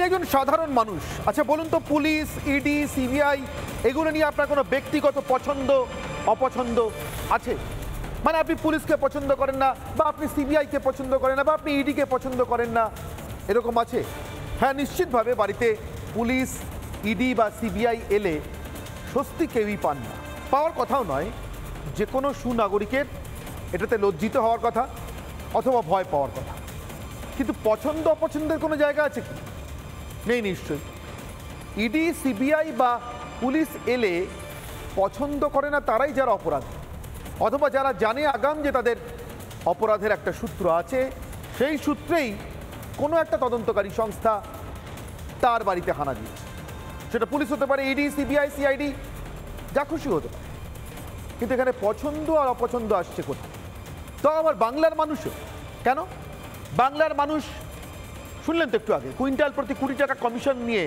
আপনি একজন সাধারণ মানুষ, আচ্ছা বলুন তো, পুলিশ, ইডি, সিবিআই এগুলো নিয়ে আপনার কোনো ব্যক্তিগত পছন্দ অপছন্দ আছে? মানে আপনি পুলিশকে পছন্দ করেন না, বা আপনি সিবিআইকে পছন্দ করেন না, বা আপনি ইডিকে পছন্দ করেন না, এরকম আছে? হ্যাঁ, নিশ্চিতভাবে বাড়িতে পুলিশ, ইডি বা সিবিআই এলে স্বস্তি কেউই পান না, পাওয়ার কথাও নয়। যে কোনো সুনাগরিকের এটাতে লজ্জিত হওয়ার কথা অথবা ভয় পাওয়ার কথা। কিন্তু পছন্দ অপছন্দের কোনো জায়গা আছে কি? নেই নিশ্চয়ই। ইডি, সিবিআই বা পুলিশ এলে পছন্দ করে না তারাই যারা অপরাধী, অথবা যারা জানে আগাম যে তাদের অপরাধের একটা সূত্র আছে, সেই সূত্রেই কোনো একটা তদন্তকারী সংস্থা তার বাড়িতে হানা দিয়েছে। সেটা পুলিশ হতে পারে, ইডি, সিবিআই, সিআইডি, যা খুশি হতে পারে। কিন্তু এখানে পছন্দ আর অপছন্দ আসছে কোথায়? তো আবার বাংলার মানুষও কেন? বাংলার মানুষ শুনলেন তো একটু আগে, কুইন্টাল প্রতি 20 টাকা কমিশন নিয়ে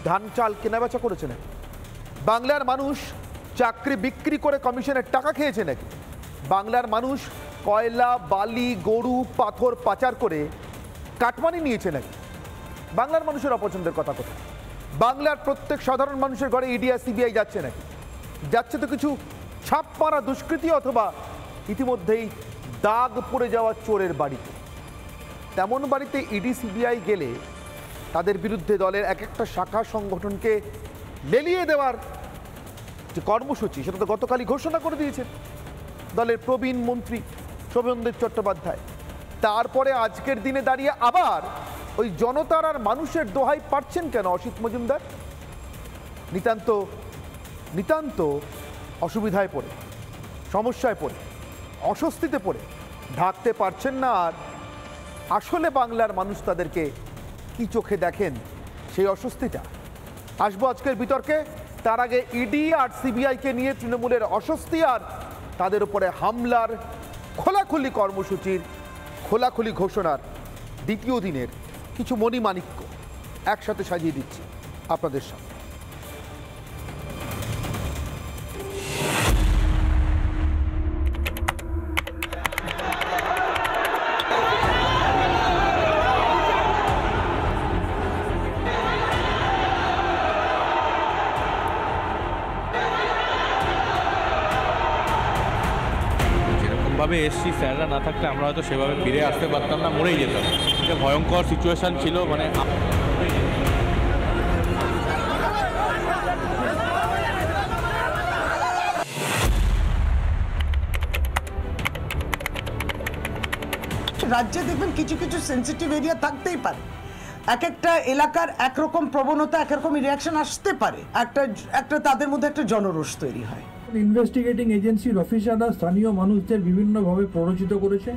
ধান চাল কেনাবেচা করেছে নাকি? বাংলার মানুষ চাকরি বিক্রি করে কমিশনের টাকা খেয়েছে নাকি? বাংলার মানুষ কয়লা, বালি, গরু, পাথর পাচার করে কাটমানি নিয়েছে নাকি? বাংলার মানুষের অপছন্দের কথা কোথায়? বাংলার প্রত্যেক সাধারণ মানুষের ঘরে ইডি আর সিবিআই যাচ্ছে নাকি? যাচ্ছে তো কিছু ছাপ মারা দুষ্কৃতী অথবা ইতিমধ্যেই দাগ পড়ে যাওয়া চোরের বাড়িতে। তেমন বাড়িতে ইডি সিবিআই গেলে তাদের বিরুদ্ধে দলের এক একটা শাখা সংগঠনকে লেলিয়ে দেওয়ার যে কর্মসূচি, সেটা তো গতকালই ঘোষণা করে দিয়েছেন দলের প্রবীণ মন্ত্রী শোভনদেব চট্টোপাধ্যায়। তারপরে আজকের দিনে দাঁড়িয়ে আবার ওই জনতার আর মানুষের দোহাই পাচ্ছেন কেন অসিত মজুমদার? নিতান্ত নিতান্ত অসুবিধায় পড়ে, সমস্যায় পড়ে, অস্বস্তিতে পড়ে ঢাকতে পারছেন না। আর আসলে বাংলার মানুষ তাদেরকে কি চোখে দেখেন, সেই অস্বস্তিটা আসবো আজকের বিতর্কে। তার আগে ইডি আর সিবিআইকে নিয়ে তৃণমূলের অস্বস্তি আর তাদের উপরে হামলার খোলাখুলি কর্মসূচির খোলাখুলি ঘোষণার দ্বিতীয় দিনের কিছু মণিমাণিক্য একসাথে সাজিয়ে দিচ্ছি আপনাদের সামনে। ভাবে এসছি, স্যাররা না থাকলে আমরা হয়তো সেভাবে ফিরে আসতে পারতাম না, মরেই যেতাম। এটা ভয়ঙ্কর সিচুয়েশন ছিল। মানে রাজ্যে দেখবেন কিছু কিছু সেন্সিটিভ এরিয়া থাকতেই পারে, এক একটা এলাকার একরকম প্রবণতা, একরকম রিয়াকশন আসতে পারে, একটা তাদের মধ্যে একটা জনরোষ তৈরি হয়। ইনভেস্টিগেটিং এজেন্সির অফিসাররা স্থানীয় মানুষদের বিভিন্নভাবে প্ররোচিত করেছে,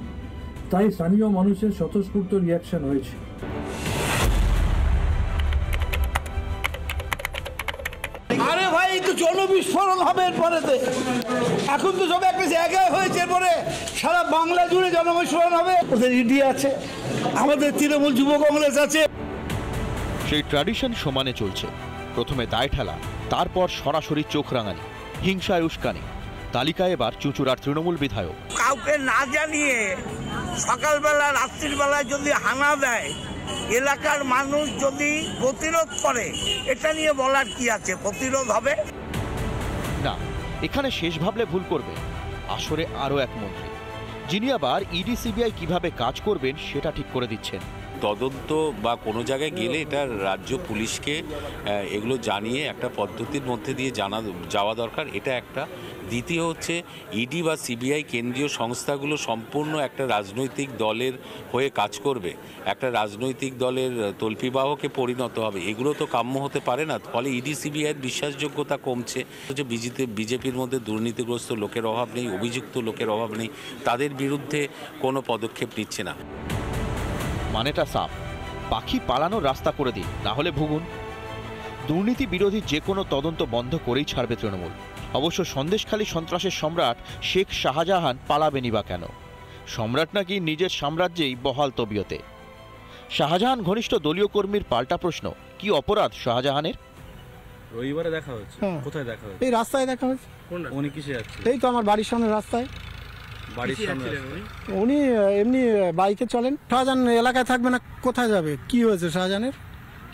তাই স্থানীয় মানুষের স্বতঃস্ফূর্ত রিয়াকশন হয়েছে। আরে ভাই, তো জনবিস্ফোরণ হবে এরপরেতে। এখন তো সব একটা জায়গায় হয়েছে, এরপরে সারা বাংলা জুড়ে জনবিস্ফোরণ হবে। ওদের ইডি আছে, আমাদের তৃণমূল যুব কংগ্রেস আছে। সেই ট্র্যাডিশন সমানে চলছে। প্রথমে দায় ঠেলা, তারপর সরাসরি চোখ রাঙানি, হিংসায় উস্কানি। তালিকায় এবার চুঁচুড়ার তৃণমূল বিধায়ক। কাউকে না জানিয়ে সকালবেলা রাত্রির বেলায় যদি হানা দেয়, এলাকার মানুষ যদি প্রতিরোধ করে, এটা নিয়ে বলার কি আছে? প্রতিরোধ হবে না, এখানে শেষ ভাবলে ভুল করবে। আসরে আরও এক মন্ত্রী, যিনি আবার ইডি সিবিআই কিভাবে কাজ করবেন সেটা ঠিক করে দিচ্ছেন। তদন্ত বা কোনো জায়গায় গেলে এটা রাজ্য পুলিশকে এগুলো জানিয়ে একটা পদ্ধতির মধ্যে দিয়ে যাওয়া দরকার, এটা একটা। দ্বিতীয় হচ্ছে, ইডি বা সিবিআই কেন্দ্রীয় সংস্থাগুলো সম্পূর্ণ একটা রাজনৈতিক দলের হয়ে কাজ করবে, একটা রাজনৈতিক দলের তল্পিবাহকে পরিণত হবে। এগুলো তো কাম্য হতে পারে না। ফলে ইডি সিবিআইয়ের বিশ্বাসযোগ্যতা কমছে। যে বিজেপির মধ্যে দুর্নীতিগ্রস্ত লোকের অভাব নেই, অভিযুক্ত লোকের অভাব নেই, তাদের বিরুদ্ধে কোনো পদক্ষেপ নিচ্ছে না। মানেটা সাফ, পাখি পালানোর রাস্তা করে দিন, না হলে ভুগুন। দুর্নীতি বিরোধী যে কোনো তদন্ত বন্ধ করেই ছাড়বে তৃণমূল। অবশ্য সন্দেশখালী সন্ত্রাসের সম্রাট শেখ শাহজাহান পালাবেনি বা কেন? সম্রাট নাকি নিজের সাম্রাজ্যেই বহাল তবিয়তে। শাহজাহান ঘনিষ্ঠ দলীয় কর্মীর পাল্টা প্রশ্ন, কি অপরাধ শাহজাহানের? রবিবারে দেখা হচ্ছে। কোথায় দেখা হচ্ছে? এই রাস্তায় দেখা হচ্ছে। উনি কিসে যাচ্ছে? এই তো আমার বাড়ির সামনে রাস্তায়। বাড়ির সামনে উনি এমনি বাইকে চলেন। শাহজাহান এলাকায় থাকবে না, কোথায় যাবে? কি হয়েছে শাহজাহানের?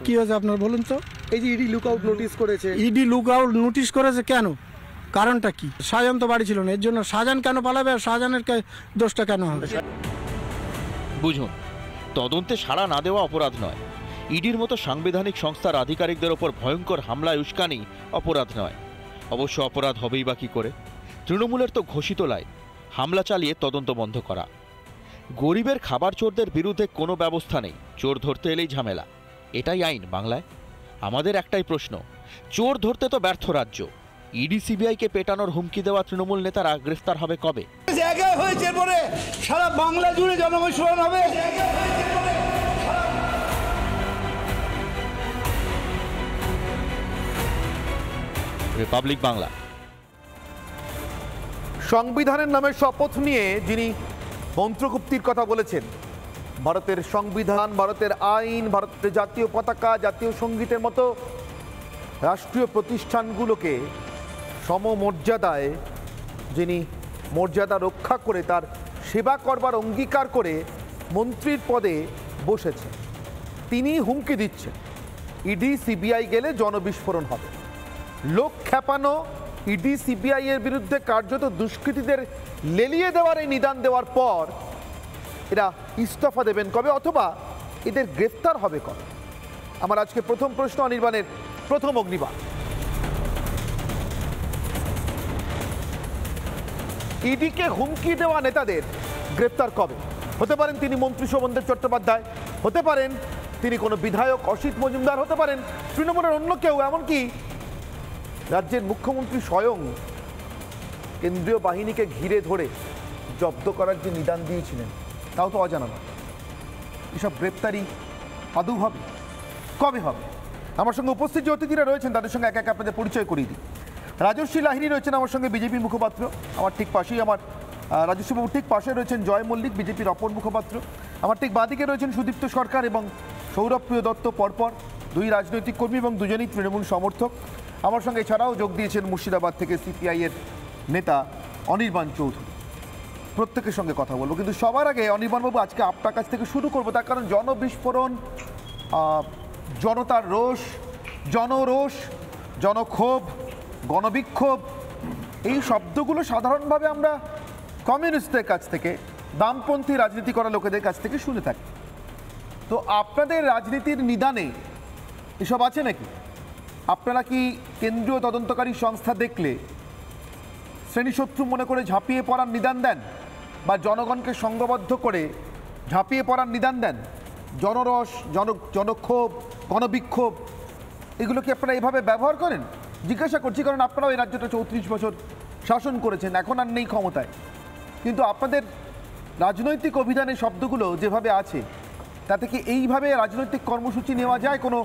কি হয়েছে আপনার বলুন তো? এই যে ইডি লুক আউট নোটিশ করেছে, ইডি লুক আউট নোটিশ করেছে কেন? কারণটা কি? শাহজাহান তো বাড়ি ছিল না, এর জন্য শাহজাহান কেন পালাবে আর শাহজাহানের দোষটা কেন হবে? বুঝুন, তদন্তে সাড়া না দেওয়া অপরাধ নয়, ইডির মতো সাংবিধানিক সংস্থার আধিকারিকদের ওপর ভয়ঙ্কর হামলায় উস্কানি অপরাধ নয়। অবশ্য অপরাধ হবেই বা কী করে? তৃণমূলের তো ঘোষিত লাই হামলা চালিয়ে তদন্ত বন্ধ করা। গরিবের খাবার চোরদের বিরুদ্ধে কোনো ব্যবস্থা নেই, চোর ধরতে এলেই ঝামেলা, এটাই আইন বাংলায়? আমাদের একটাই প্রশ্ন, চোর ধরতে তো ব্যর্থ রাজ্য, ইডি সিবিআইকে পেটানোর হুমকি দেওয়া তৃণমূল নেতারা গ্রেফতার হবে কবে? জায়গায় হয়েছে পরে সারা বাংলা জুড়ে জনবিস্ফোরণ হবে। রিপাবলিক বাংলা। সংবিধানের নামে শপথ নিয়ে যিনি মন্ত্রগুপ্তির কথা বলেছেন, ভারতের সংবিধান, ভারতের আইন, ভারতের জাতীয় পতাকা, জাতীয় সঙ্গীতের মতো রাষ্ট্রীয় প্রতিষ্ঠানগুলোকে সমমর্যাদায় যিনি মর্যাদা রক্ষা করে তার সেবা করবার অঙ্গীকার করে মন্ত্রীর পদে বসেছে, তিনি হুমকি দিচ্ছেন ইডি সিবিআই গেলে জনবিস্ফোরণ হবে। লোক খেপানো ইডি সিবিআই এর বিরুদ্ধে কার্যত দুষ্কৃতীদের লেলিয়ে দেওয়ার এই নিদান দেওয়ার পর এরা ইস্তফা দেবেন কবে, অথবা এদের গ্রেফতার হবে কবে? আমার আজকে প্রথম প্রশ্ন, অনির্বাণের প্রথম অগ্নিবাণ। ইডিকে হুমকি দেওয়া নেতাদের গ্রেফতার কবে? হতে পারেন তিনি মন্ত্রী শোভনদেব চট্টোপাধ্যায়, হতে পারেন তিনি কোনো বিধায়ক অসিত মজুমদার, হতে পারেন তৃণমূলের অন্য কেউ, এমনকি রাজ্যের মুখ্যমন্ত্রী স্বয়ং কেন্দ্রীয় বাহিনীকে ঘিরে ধরে জব্দ করার যে নিদান দিয়েছিলেন তাও তো অজানা নয়। এসব গ্রেপ্তারি আদৌ হবে? কবে হবে? আমার সঙ্গে উপস্থিত যে অতিথিরা রয়েছেন তাদের সঙ্গে এক এক আপনাদের পরিচয় করিয়ে দিই। রাজশ্রী লাহিড়ী রয়েছেন আমার সঙ্গে, বিজেপি মুখপাত্র, আমার ঠিক পাশেই, আমার রাজস্ববাবুর ঠিক পাশে রয়েছেন জয় মল্লিক, বিজেপির অপর মুখপাত্র। আমার ঠিক বাঁদিকে রয়েছেন সুদীপ্ত সরকার এবং সৌরভপ্রিয় দত্ত, পরপর দুই রাজনৈতিক কর্মী এবং দুজনেই তৃণমূল সমর্থক। আমার সঙ্গে এছাড়াও যোগ দিয়েছেন মুর্শিদাবাদ থেকে সিপিআইয়ের নেতা অনির্বাণ চৌধুরী। প্রত্যেকের সঙ্গে কথা বলবো, কিন্তু সবার আগে অনির্বাণবাবু আজকে আপনার কাছ থেকে শুরু করবো, তার কারণ জনবিস্ফোরণ, জনতার রোষ, জনরোষ, জনক্ষোভ, গণবিক্ষোভ, এই শব্দগুলো সাধারণভাবে আমরা কমিউনিস্টদের কাছ থেকে, বামপন্থী রাজনীতি করা লোকেদের কাছ থেকে শুনে থাকি। তো আপনাদের রাজনীতির নিদানে এসব আছে নাকি? আপনারা কি কেন্দ্রীয় তদন্তকারী সংস্থা দেখলে শ্রেণীশত্রু মনে করে ঝাঁপিয়ে পড়ার নিদান দেন, বা জনগণকে সংঘবদ্ধ করে ঝাঁপিয়ে পড়ার নিদান দেন? জনরস, জনক্ষোভ, গণবিক্ষোভ, এগুলো কি আপনারা এভাবে ব্যবহার করেন? জিজ্ঞাসা করছি কারণ আপনারাও এই রাজ্যটা 34 বছর শাসন করেছেন, এখন আর নেই ক্ষমতায়, কিন্তু আপনাদের রাজনৈতিক অভিধানে শব্দগুলো যেভাবে আছে তাতে কি এইভাবে রাজনৈতিক কর্মসূচি নেওয়া যায় কোনো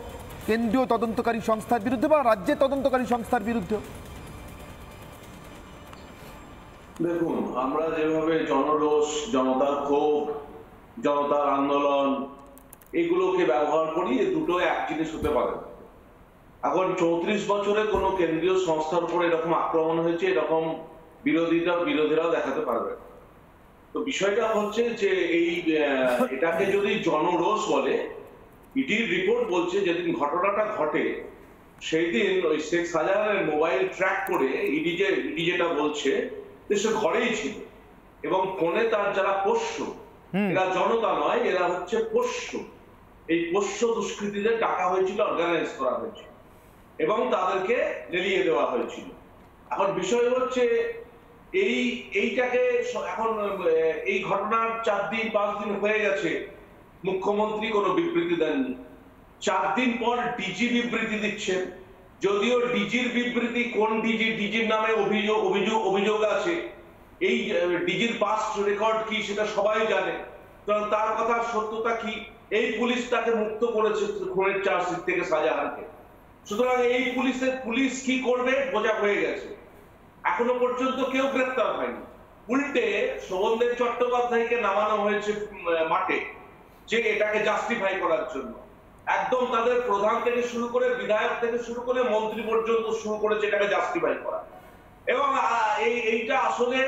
কেন্দ্রীয় তদন্তকারী সংস্থার বিরুদ্ধে বা রাজ্যের তদন্তকারী সংস্থার বিরুদ্ধে? দেখুন, আমরা যেভাবে জনরোষ, জনতার ক্ষোভ, জনতার আন্দোলন এগুলোকে ব্যবহার করি, এ দুটো এক জিনিস হতে পারে না। এখন 34 বছরে কোনো কেন্দ্রীয় সংস্থার উপর এরকম আক্রমণ হয়েছে, এরকম বিরোধীরাও দেখাতে পারবে। তো বিষয়টা হচ্ছে যে এটাকে যদি জনরোষ বলে, ইডির রিপোর্ট বলছে যেদিন ঘটনাটা ঘটে সেই দিন ওই শেখ শাহজাহানের মোবাইল ট্র্যাক করে ইডি যেটা বলছে সে ঘরেই ছিল, এবং ফোনে তার যারা পোষ্য, এরা জনতা নয়, এরা হচ্ছে পোষ্য, এই পোষ্য দুষ্কৃতীদের ডাকা হয়েছিল, অর্গানাইজ করা হয়েছিল এবং তাদেরকে লেলিয়ে দেওয়া হয়েছিল। এখন বিষয় হচ্ছে এইটাকে এখন এই ঘটনার 4 দিন 5 দিন হয়ে গেছে, মুখ্যমন্ত্রী কোনো বিবৃতি দেননি। 4 দিন পর ডিজি বিবৃতি দিচ্ছেন, যদিও ডিজির বিবৃতি কোন ডিজির নামে অভিযোগ আছে, এই ডিজির পাস্ট রেকর্ড কি সেটা সবাই জানে, কারণ তার কথা সত্যতা কি, এই পুলিশ তাকে মুক্ত করেছে খুনের চার্জশিট থেকে শাহজাহানকে। সুতরাং এই পুলিশ কি করবে বোঝা হয়ে গেছে। এখনো পর্যন্ত কেউ গ্রেফতার হয়নি, উল্টে শোভনদেব চট্টোপাধ্যায়কে নামানো হয়েছে মাঠে যে এটাকে জাস্টিফাই করার জন্য। একদম তাদের প্রধান থেকে শুরু করে, বিধায়ক থেকে শুরু করে মন্ত্রী পর্যন্ত শুরু করেছে এটাকে জাস্টিফাই করা। এবং এইটা আসলে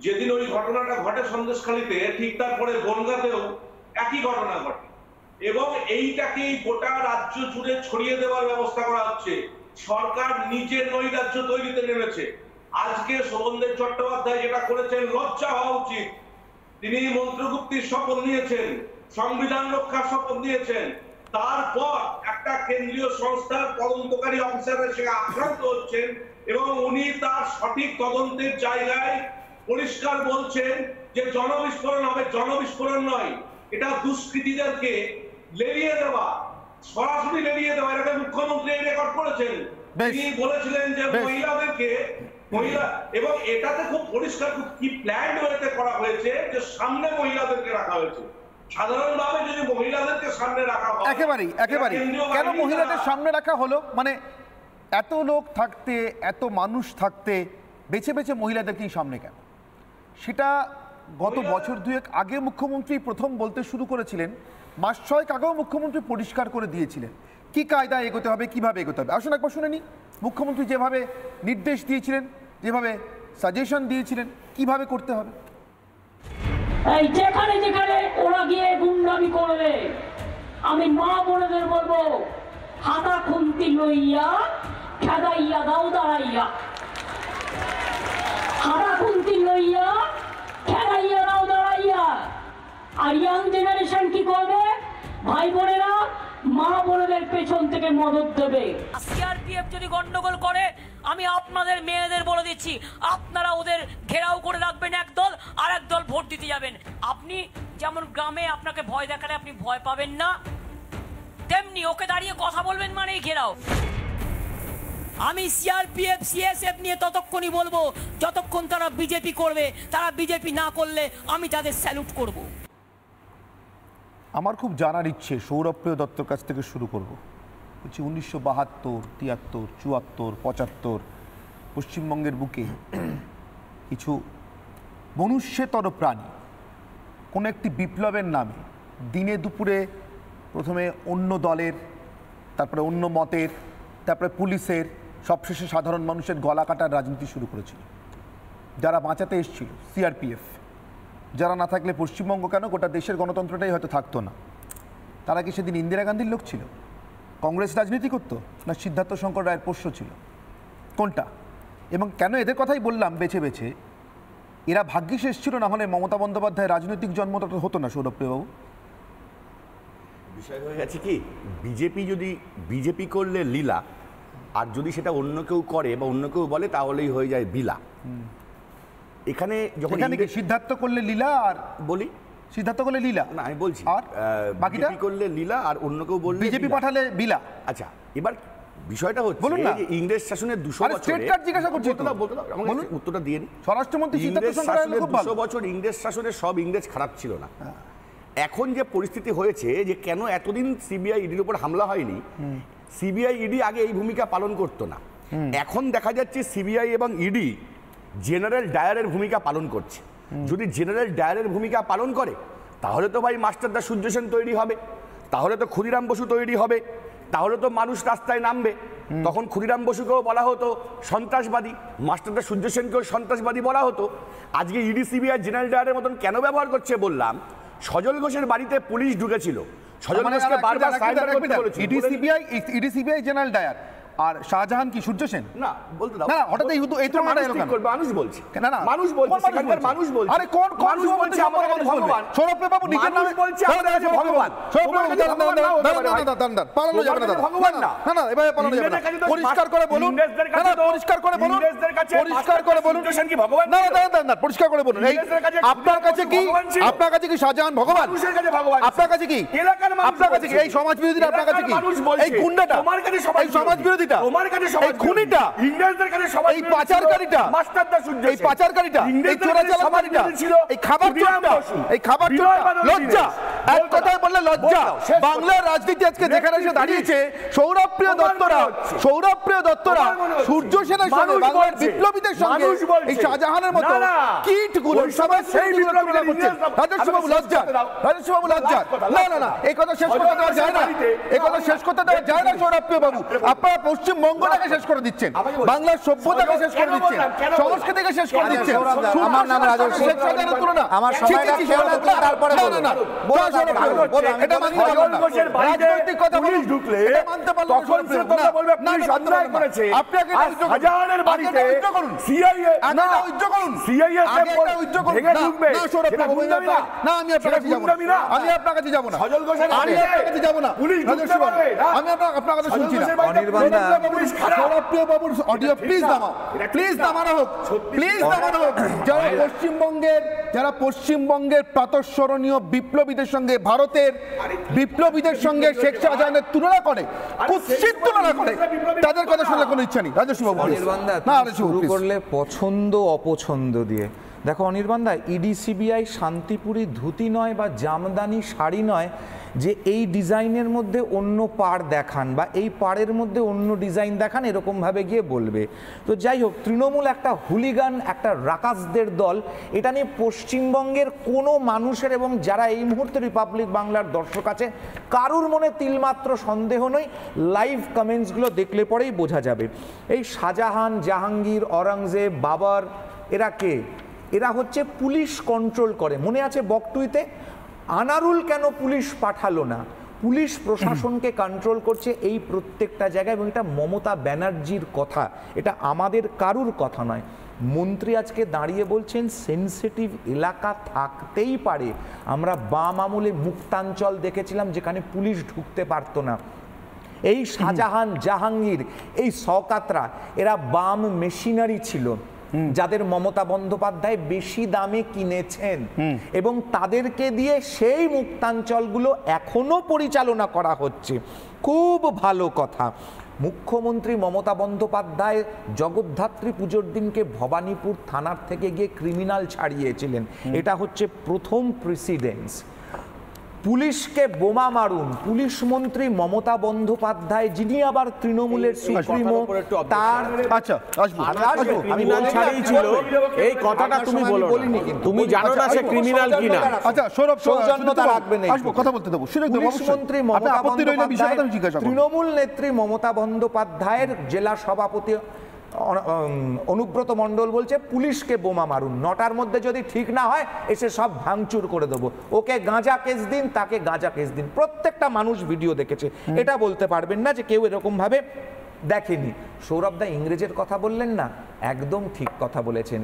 যেদিন ওই ঘটনাটা ঘটে সন্দেশখালীতে, ঠিক তারপরে বনগাঁতেও একই ঘটনা ঘটে এবং এইটাকে গোটা রাজ্য জুড়ে ছড়িয়ে দেওয়ার ব্যবস্থা করা হচ্ছে। সরকার নিজের নৈরাজ্য তৈরিতে নেমেছে। আজকে শোভনদেব চট্টোপাধ্যায় যেটা করেছেন লজ্জা হওয়া উচিত। তিনি মন্ত্রগুপ্তির শপথ নিয়েছেন, সংবিধান রক্ষার শপথ নিয়েছেন, তারপর একটা কেন্দ্রীয় সংস্থার তদন্তকারী অফিসারের সঙ্গে আক্রান্ত হচ্ছেন এবং উনি তার সঠিক তদন্তের জায়গায় পরিষ্কার বলছেন যে জনবিস্ফোরণ হবে। জনবিস্ফোরণ নয়, এটা দুষ্কৃতীদেরকে লেলিয়ে দেওয়া, সরাসরি লেলিয়ে দেওয়া। এটাকে মুখ্যমন্ত্রী রেকর্ড করেছেন। তিনি বলেছিলেন যে মহিলাদেরকে এবং এটাতে খুব পরিষ্কার কি প্ল্যান্ড ওয়েতে করা হয়েছে যে সামনে মহিলাদেরকে রাখা হয়েছে। সাধারণভাবে যদি মহিলাদেরকে সামনে রাখা হয়, একেবারেই কেন মহিলাদের সামনে রাখা হলো? মানে এত লোক থাকতে, এত মানুষ থাকতে বেছে বেছে মহিলাদেরকেই সামনে কেন? সেটা গত বছর দুয়েক আগে মুখ্যমন্ত্রী প্রথম বলতে শুরু করেছিলেন, মাস ছয়েক আগেও মুখ্যমন্ত্রী পরিষ্কার করে দিয়েছিলেন কি কায়দায় এগোতে হবে, কিভাবে এগোতে হবে। আসুন একবার শুনে নিই মুখ্যমন্ত্রী যেভাবে নির্দেশ দিয়েছিলেন, যেভাবে সাজেশন দিয়েছিলেন কিভাবে করতে হবে। এই যেখানে যেখানে ওরা গিয়ে গুন্ডামি করবে, আমি মা বোনেদের বলবো হাতা খুন্তি লইয়া খেদাইয়া দাও দাঁড়াইয়া, হাতা খুন্তি লইয়া খেদাইয়া দাও দাঁড়াইয়া। আর ইয়াং জেনারেশন কি করবে? ভাই বোনেরা মা বোনেদের পেছন থেকে মদত দেবে। সিআরপিএফ যদি গন্ডগোল করে, আমি আপনাদের মেয়েদের বলে দিচ্ছি, আপনারা ওদের ঘেরাও করে রাখবেন একদল, আর একদল ভোট দিতে যাবেন। আপনি যেমন গ্রামে আপনাকে ভয় দেখালে আপনি ভয় পাবেন না, তেমনি ওকে দাঁড়িয়ে কথা বলবেন মানেই ঘেরাও। আমি সিআরপিএফ সিএসএফ নিয়ে ততক্ষণই বলবো যতক্ষণ তারা বিজেপি করবে। তারা বিজেপি না করলে আমি তাদের স্যালুট করব। আমার খুব জানার ইচ্ছে, সৌরভপ্রিয় দত্তর কাছ থেকে শুরু করব। বলছি 1972, 73, 74, 75 পশ্চিমবঙ্গের বুকে কিছু মনুষ্যতর প্রাণী কোনো একটি বিপ্লবের নামে দিনে দুপুরে প্রথমে অন্য দলের, তারপরে অন্য মতের, তারপরে পুলিশের, সবশেষে সাধারণ মানুষের গলা কাটার রাজনীতি শুরু করেছিল। যারা বাঁচাতে এসেছিল সিআরপিএফ, যারা না থাকলে পশ্চিমবঙ্গ কেন গোটা দেশের গণতন্ত্রটাই হয়তো থাকতো না। তারা কি সেদিন ইন্দিরা গান্ধীর লোক ছিল? কংগ্রেস রাজনীতি করতো, না সিদ্ধার্থ শঙ্কর রায়ের পোষ্য ছিল? কোনটা? এবং কেন এদের কথাই বললাম বেছে বেছে, এরা ভাগ্যিস এসেছিল, না হলে মমতা বন্দ্যোপাধ্যায়ের রাজনৈতিক জন্মটা হতো না। সৌরভপ্রিয়বাবু, বিষয় হয়ে গেছে কি, বিজেপি করলে লীলা, আর যদি সেটা অন্য কেউ করে বা অন্য কেউ বলে তাহলেই হয়ে যায় বিলা। এখানে যখন সিদ্ধার্থ করলে লীলা, আর বলি সিদ্ধার্থ করলে লীলা না, আমি বলছি আর বাকিটা করলে লীলা, আর অন্য কেউ বললে বিজেপি পাঠালে বিলা। আচ্ছা, এবার বিষয়টা হচ্ছে যে ইংরেজ শাসনের 200 বছর জিজ্ঞাসা করছি, আমাকে উত্তরটা দিয়ে নি। স্বরাষ্ট্রমন্ত্রী সিদ্ধার্থ শঙ্কর রায় 200 বছর ইংরেজ শাসনের সব ইংরেজ খারাপ ছিল না। এখন যে পরিস্থিতি হয়েছে যে কেন এতদিন সিবিআই ইডির উপর হামলা হয়নি, সিবিআই ইডি আগে এই ভূমিকা পালন করতো না। এখন দেখা যাচ্ছে সিবিআই এবং ইডি জেনারেল ডায়ারের ভূমিকা পালন করছে। যদি জেনারেল ডায়ারের ভূমিকা পালন করে তাহলে তো ভাই মাস্টারদা সূর্য সেন তৈরি হবে, তাহলে তো ক্ষুদিরাম বসু তৈরি হবে, তাহলে তো মানুষ রাস্তায় নামবে। তখন ক্ষুদিরাম বসুকেও বলা হতো সন্ত্রাসবাদী, মাস্টারদা সূর্য সেনকেও সন্ত্রাসবাদী বলা হতো। আজকে ইডি সিবিআই জেনারেল ডায়ারের মতন কেন ব্যবহার করছে বললাম, সজল ঘোষের বাড়িতে পুলিশ ঢুকেছিল, সজল ঘোষকে বারবার সারেন্ডার করতে বলেছিল। ইডি সিবিআই জেনারেল ডায়ার আর শাহজাহান কি সূর্য সেন? না, বলতে দাও। না, হঠাৎ এই তো মানুষ ঠিক করবে, মানুষ বলছে। না না, মানুষ বলছে, সেখানকার মানুষ বলছে। আরে কোন মানুষ বলছে আমাদের কাছে ভগবান। সৌরভপ্রিয়বাবু নিজের নামে বলছে আমাদের কাছে ভগবান। সৌরভপ্রিয়বাবু দাঁড়ান, পালানো যাবে না, ভগবান না, না না, এভাবে পালানো যাবে না। পরিষ্কার করে বলুন, না পরিষ্কার করে বলুন, পরিষ্কার করে বলুন কি ভগবান? না না, পরিষ্কার করে বলুন। আপনার কাছে কি, আপনার কাছে কি শাহজাহান ভগবান? মানুষের কাছে ভগবান। আপনার কাছে কি এলাকার মানুষ? আপনার কাছে কি এই সমাজ বিরোধীরা? আপনার কাছে কি এই গুন্ডাটা? তোমার কাছে এই সমাজ বিরোধীটা? তোমার কাছে এই খুনিটা, ইংরেজদের কাছে সবাই, এই পাচারকারীটা, মাস্টারদা সূর্য সেন, এই পাচারকারীটা, এই চোরাচালানকারীটা, এই খাবার চোরটা, এই খাবার চোরটা, লজ্জা, এক কথায় বললে লজ্জা। বাংলার রাজনীতি আজকে যেখানে এসে দাঁড়িয়েছে, সৌরভপ্রিয় দত্তরা সূর্য সেনের সঙ্গে, বাংলার বিপ্লবীদের সঙ্গে এই শাহজাহানের মতো কীটগুলো সবাই সেই তুলনা করছেন। রাজস্ববাবু লজ্জা, রাজস্ববাবু লজ্জা। না না না, এই কথা শেষ করতে দেওয়া যায় না, এই কথা শেষ করতে দেওয়া যায় না। সৌরভপ্রিয় বাবু, আপনারা পশ্চিমবঙ্গটাকে শেষ করে দিচ্ছেন, বাংলার সভ্যতাকে শেষ করে দিচ্ছেন, সংস্কৃতিকে শেষ করে দিচ্ছেন। আমার নাম রাজস্ব, তুলনা আমার সময়টা খেয়াল রাখলে তারপরে না না না, এটা মানতে পারলাম না। রাজনৈতিক কথা পুলিশ ঢুকলে এটা মানতে পারলাম না। তখন সে কথা বলবে পুলিশ অন্যায় করেছে। আপনাকে শাহজাহানের বাড়িতে সিআইএ না উজ্জ করুন সিআইএ ভেঙে ঢুকবে না, আমি আপনার কাছে যাব না, আমি আপনার কাছে যাব না, সজল ঘোষের আমি আপনার কাছে যাব না, পুলিশ ঢুকতে পারবে না, আমি আপনার কথা শুনছি না। অনির্বাণদা সৌরভপ্রিয় বাবুর অডিও প্লিজ নামাও, প্লিজ নামানো হোক, প্লিজ নামানো হোক। যারা পশ্চিমবঙ্গের প্রাতঃস্মরণীয় বিপ্লবীদের সঙ্গে, ভারতের বিপ্লবীদের সঙ্গে শেখ শাহজাহানের তুলনা করে, কুৎসিত তুলনা করে, তাদের কথা শুনলে কোনো ইচ্ছা নেই। রাজস্বী বাবু শুরু করলে পছন্দ অপছন্দ দিয়ে। দেখো অনির্বাণদা, ইডি সিবিআই শান্তিপুরি ধুতি নয় বা জামদানি শাড়ি নয় যে এই ডিজাইনের মধ্যে অন্য পাড় দেখান বা এই পাড়ের মধ্যে অন্য ডিজাইন দেখান, এরকমভাবে গিয়ে বলবে। তো যাই হোক, তৃণমূল একটা হুলিগান, একটা রাকাসদের দল। এটা নিয়ে পশ্চিমবঙ্গের কোনো মানুষের এবং যারা এই মুহূর্তে রিপাবলিক বাংলার দর্শক আছে কারুর মনে তিলমাত্র সন্দেহ নেই। লাইভ কমেন্টসগুলো দেখলে পরেই বোঝা যাবে। এই শাহজাহান, জাহাঙ্গীর, অরঙ্গজেব, বাবর, এরা কে? এরা হচ্ছে পুলিশ কন্ট্রোল করে। মনে আছে বকটুইতে আনারুল কেন পুলিশ পাঠালো না? পুলিশ প্রশাসনকে কন্ট্রোল করছে এই প্রত্যেকটা জায়গায়, এবং এটা মমতা ব্যানার্জির কথা, এটা আমাদের কারুর কথা নয়। মন্ত্রী আজকে দাঁড়িয়ে বলছেন সেনসিটিভ এলাকা থাকতেই পারে। আমরা বাম আমলে মুক্তাঞ্চল দেখেছিলাম যেখানে পুলিশ ঢুকতে পারতো না। এই শাহজাহান, জাহাঙ্গীর, এই শওকাতরা, এরা বাম মেশিনারি ছিল যাদের মমতা বন্দ্যোপাধ্যায় বেশি দামে কিনেছেন, এবং তাদেরকে দিয়ে সেই মুক্তাঞ্চলগুলো এখনো পরিচালনা করা হচ্ছে। খুব ভালো কথা। মুখ্যমন্ত্রী মমতা বন্দ্যোপাধ্যায় জগদ্ধাত্রী পুজোর দিনকে ভবানীপুর থানার থেকে গিয়ে ক্রিমিনাল ছাড়িয়েছিলেন। এটা হচ্ছে প্রথম প্রেসিডেন্স। পুলিশকে বোমা মারুন, পুলিশ মন্ত্রী মমতা বন্দ্যোপাধ্যায়, যিনি আবার তৃণমূলের সুপ্রিমো, তার এই কথাটা তুমি বলো, তুমি জানো না সে ক্রিমিনাল কিনা। আচ্ছা সৌরভ, সৌজন্যতা রাখবে না, কথা বলতে দেবো। পুলিশ মন্ত্রী মমতা বন্দ্যোপাধ্যায়, তৃণমূল নেত্রী মমতা বন্দ্যোপাধ্যায়ের জেলা সভাপতি অনুব্রত মণ্ডল বলছে পুলিশকে বোমা মারুন, 9টার মধ্যে যদি ঠিক না হয় এসে সব ভাঙচুর করে দেবো, ওকে গাঁজা কেস দিন, তাকে গাঁজা কেস দিন। প্রত্যেকটা মানুষ ভিডিও দেখেছে, এটা বলতে পারবেন না যে কেউ এরকম ভাবে দেখেনি। সৌরভদা ইংরেজের কথা বললেন না, একদম ঠিক কথা বলেছেন।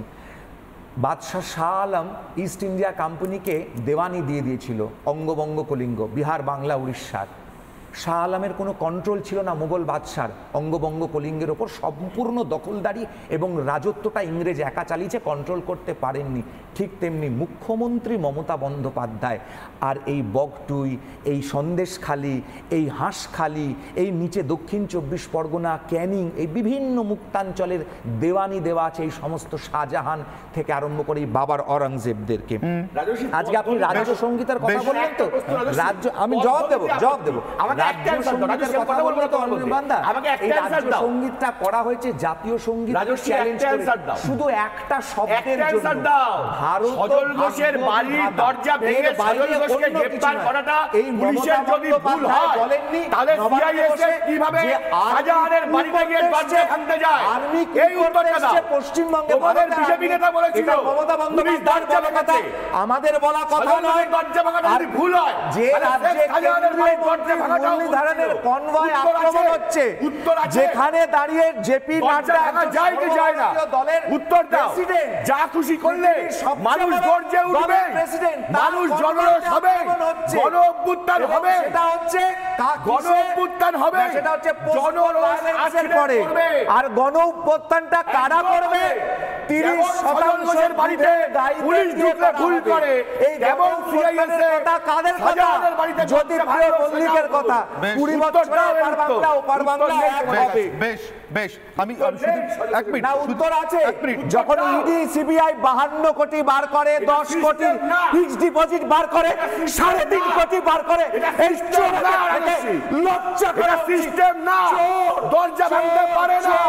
বাদশাহ শাহ আলম ইস্ট ইন্ডিয়া কোম্পানিকে দেওয়ানি দিয়ে দিয়েছিল অঙ্গবঙ্গ কলিঙ্গ, বিহার, বাংলা, উড়িষ্যার। শাহ আলমের কোনো কন্ট্রোল ছিল না মুঘল বাদশার অঙ্গবঙ্গ কলিঙ্গের ওপর, সম্পূর্ণ দখলদারি এবং রাজত্বটা ইংরেজ একা চালিয়েছে, কন্ট্রোল করতে পারেননি। ঠিক তেমনি মুখ্যমন্ত্রী মমতা বন্দ্যোপাধ্যায় আর এই বগটুই, এই সন্দেশখালি, এই হাঁসখালি, এই নিচে দক্ষিণ 24 পরগনা, ক্যানিং, এই বিভিন্ন মুক্তাঞ্চলের দেওয়ানি দেওয়া আছে এই সমস্ত শাহজাহান থেকে আরম্ভ করে এই বাবার অরঙ্গজেবদেরকে। আজকে আপনি রাজ্য সঙ্গীতের কথা বললেন তো, রাজ্য, আমি জবাব দেবো সঙ্গীতটা করা হয়েছে জাতীয় সঙ্গীত, শুধু একটা শব্দের জন্য। সজল ঘোষের বাড়ির দরজা ভেঙে সজল ঘোষকে গ্রেফতার করাটা এই পুলিশের যদি ভুল হয়, তাহলে সিআইএসএফ কিভাবে শাহজাহানের বাড়িতে গিয়ে দরজা ভাঙতে যায়? এই উত্তরটা দাও। পশ্চিমবঙ্গে তোমাদের বিজেপি নেতা বলেছিল মমতা বন্দ্যোপাধ্যায় কথা, আমাদের বলা কথা নয়। দরজা ভাঙাটা যদি ভুল হয়, যে রাজ্যে শাহজাহানের বাড়ির দরজা ভাঙাটা ধরনের কনভয় আক্রমণ হচ্ছে, যেখানে দাঁড়িয়ে জেপি নাড্ডা যায় কি যায় না, দলের উত্তর দাও। যা খুশি করলে মানুষ গর্জে উঠবে, মানুষ জনরোষ হবে, গণ অভ্যুত্থান হবে, সেটা হচ্ছে গণ অভ্যুত্থান হবে, সেটা হচ্ছে জনরোষ আসলে পরে। আর গণ অভ্যুত্থানটা কারা করবে? 30% বাড়িতে পুলিশ ঢুকলে ভুল করে, এই এবং সিআইএসএফ কথা কাদের কথা? জ্যোতিপ্রিয় মল্লিকের কথা। 20 বছরে ওপার বাংলা ওপার বাংলা এক হবে। বেশ বেশ, আমি শুধু এক মিনিট, না উত্তর আছে। যখন ইডি সিবিআই 52 কোটি বার করে, 10 কোটি ফিক্সড ডিপোজিট বার করে, 3.5 কোটি বার করে, এই লজ্জা করা সিস্টেম না, দরজা ভাঙতে পারে না,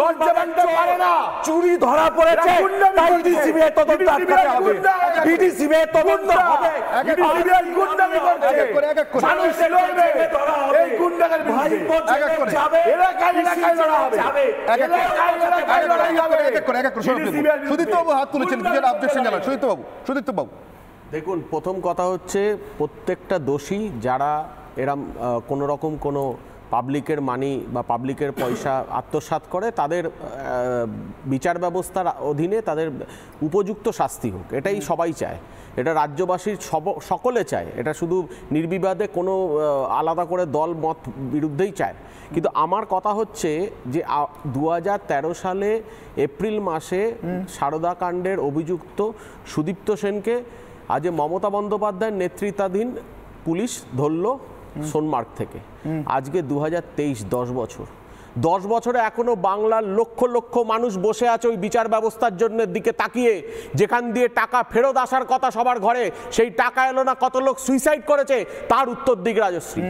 দরজা ভাঙতে পারে না, চুরি ধরা পড়েছে, তাই ইডি সিবিআই তদন্ত আটকাতে হবে, ইডি সিবিআই তদন্ত হবে। সিবিআই গুন্ডামি করছে, মানুষ লড়বে এই গুন্ডাদের বিরুদ্ধে, এক এক করে এলাকায় লড়া হবে, এলাকায় লড়াই হবে। এক এক করে সুদীপ্ত বাবু হাত তুলেছেন, কি যেন অবজেকশন জানান। সুদীপ্ত বাবু দেখুন, প্রথম কথা হচ্ছে প্রত্যেকটা দোষী যারা এরম কোনো রকম কোনো পাবলিকের মানি বা পাবলিকের পয়সা আত্মসাৎ করে তাদের বিচার ব্যবস্থার অধীনে তাদের উপযুক্ত শাস্তি হোক, এটাই সবাই চায়, এটা রাজ্যবাসীর সকলে চায়, এটা শুধু নির্বিবাদে কোনো আলাদা করে দল মত বিরুদ্ধেই চায়। কিন্তু আমার কথা হচ্ছে যে 2013 সালে এপ্রিল মাসে সারদা কাণ্ডের অভিযুক্ত সুদীপ্ত সেনকে আজ মমতা বন্দ্যোপাধ্যায়ের নেতৃত্বাধীন পুলিশ ধরল সোনমার্গ থেকে। আজকে 2023, 10 বছরে এখনো বাংলার লক্ষ লক্ষ মানুষ বসে আছে ওই বিচার ব্যবস্থার জন্য দিকে তাকিয়ে, যেখান দিয়ে টাকা ফেরত আসার কথা সবার ঘরে, সেই টাকা এলো না, কত লোক সুইসাইড করেছে তার উত্তর দিক রাজশ্রী।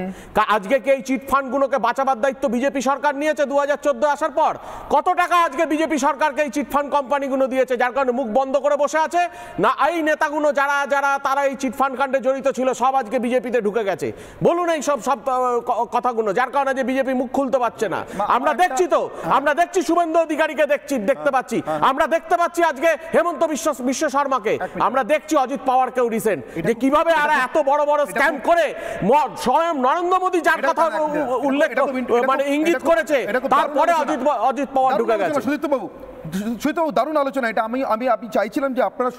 আজকে কি এই চিটফান্ডগুলোকে বাঁচাবার দায়িত্ব বিজেপি সরকার নিয়েছে 2014 আসার পর? কত টাকা আজকে বিজেপি সরকারকে এই চিটফান্ড কোম্পানিগুলো দিয়েছে, যার কারণে মুখ বন্ধ করে বসে আছে? না এই নেতাগুলো যারা যারা তারা এই চিটফান্ড কাণ্ডে জড়িত ছিল সব আজকে বিজেপিতে ঢুকে গেছে? বলুন এই সব কথাগুলো, যার কারণে যে বিজেপি মুখ খুলতে পারছে না। আমরা দেখছি তো, আমরা দেখছি শুভেন্দু অধিকারীকে দেখতে পাচ্ছি, আমরা দেখতে পাচ্ছি আজকে হেমন্ত বিশ্ব শর্মাকে, আমরা দেখছি অজিত পাওয়ারকেও রিসেন্ট, যে কিভাবে আর এত বড় বড় স্ক্যাম করে স্বয়ং নরেন্দ্র মোদী যার কথা উল্লেখ মানে ইঙ্গিত করেছে, তারপরে অজিত পাওয়ার ঢুকে গেছে। সুদীপ্তবাবু, দারুণ আলোচনা এটা। আমি চাইছিলাম যে আপনারা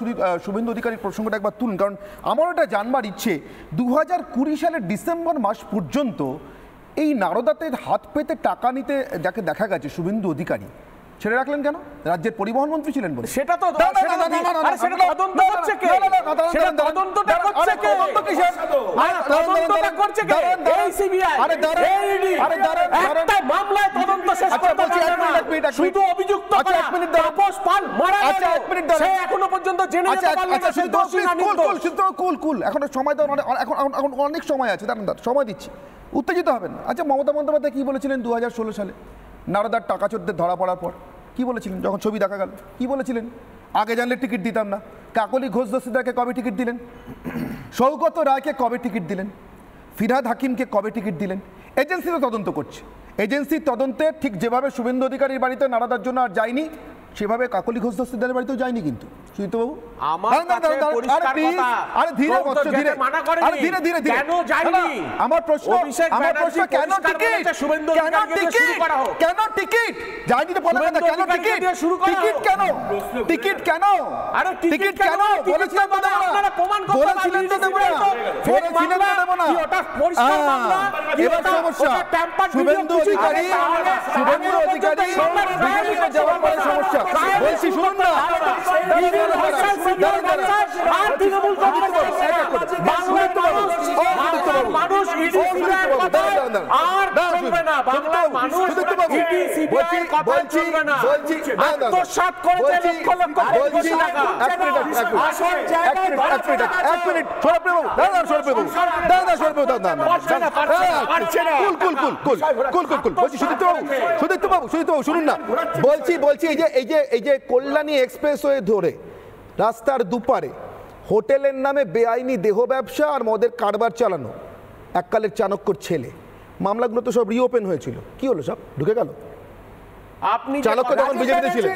শুভেন্দু অধিকারীর প্রসঙ্গটা একবার তুলুন, কারণ আমার এটা জানবার ইচ্ছে 2020 সালের ডিসেম্বর মাস পর্যন্ত এই নারদাতে হাত পেতে টাকা নিতে যাকে দেখা গেছে শুভেন্দু অধিকারী, ছেড়ে রাখলেন কেন? রাজ্যের পরিবহন মন্ত্রী ছিলেন বলে। সেটা তো তদন্ত হচ্ছে কে? সেটা তদন্তটা করছে কে? তদন্তটা করছে কে? এই সিবিআই, এই ইডি, একটা মামলায় তদন্ত শেষ করতে পারবে না, শুধু অভিযুক্ত করা তাপস পাল মারা গেল, সে এখনো পর্যন্ত জেনে যেতে পারলো না সে দোষী না নির্দোষ। কুল এখনো সময় দাও, এখন অনেক সময় আছে, দাঁড়ান সময় দিচ্ছি, উত্তেজিত হবেন। আচ্ছা, মমতা বন্দ্যোপাধ্যায় কি বলেছিলেন 2016 সালে নারদার টাকা চোরদের ধরা পড়ার পর? কি বলেছিলেন যখন ছবি দেখা গেল? কি বলেছিলেন? আগে জানলে টিকিট দিতাম না। কাকলি ঘোষ দস্তিদারকে কবে টিকিট দিলেন? সৌগত রায়কে কবে টিকিট দিলেন? ফিরহাদ হাকিমকে কবে টিকিট দিলেন? এজেন্সি তো তদন্ত করছে, এজেন্সির তদন্তে ঠিক যেভাবে শুভেন্দু অধিকারীর বাড়িতে নারদার জন্য আর যায়নি, সেভাবে কাকলি ঘোষ দস্তিদারের বাড়িতেও যায়নি কিন্তু। সুদীপ্তবাবু, আমার প্রশ্ন কেন টিকিট? কেন টিকিট যায়নি? টিকিট কেন? টিকিট কেন? টিকিট কেন? বলেছিলেন তো দেবো না, বলেছিলেন তো দেবো না, বলেছিলেন তো দেবো না। এবার সমস্যা শুভেন্দু অধিকারী, বিজেপিতে যাওয়ার পরে সমস্যা। বলছি শুনুন না, শুনুন না, বলছি এই যে কল্যাণী এক্সপ্রেসওয়ে ধরে রাস্তার দুপারে হোটেলের নামে বেআইনি দেহ ব্যবসা আর মদের কারবার চালানো এককালের চাণক্যর ছেলে, মামলাগুলো তো সব রিওপেন হয়েছিল, কি হলো? সব ঢুকে গেল? আপনি চাণক্য যখন বিজেপিতে ছিলেন,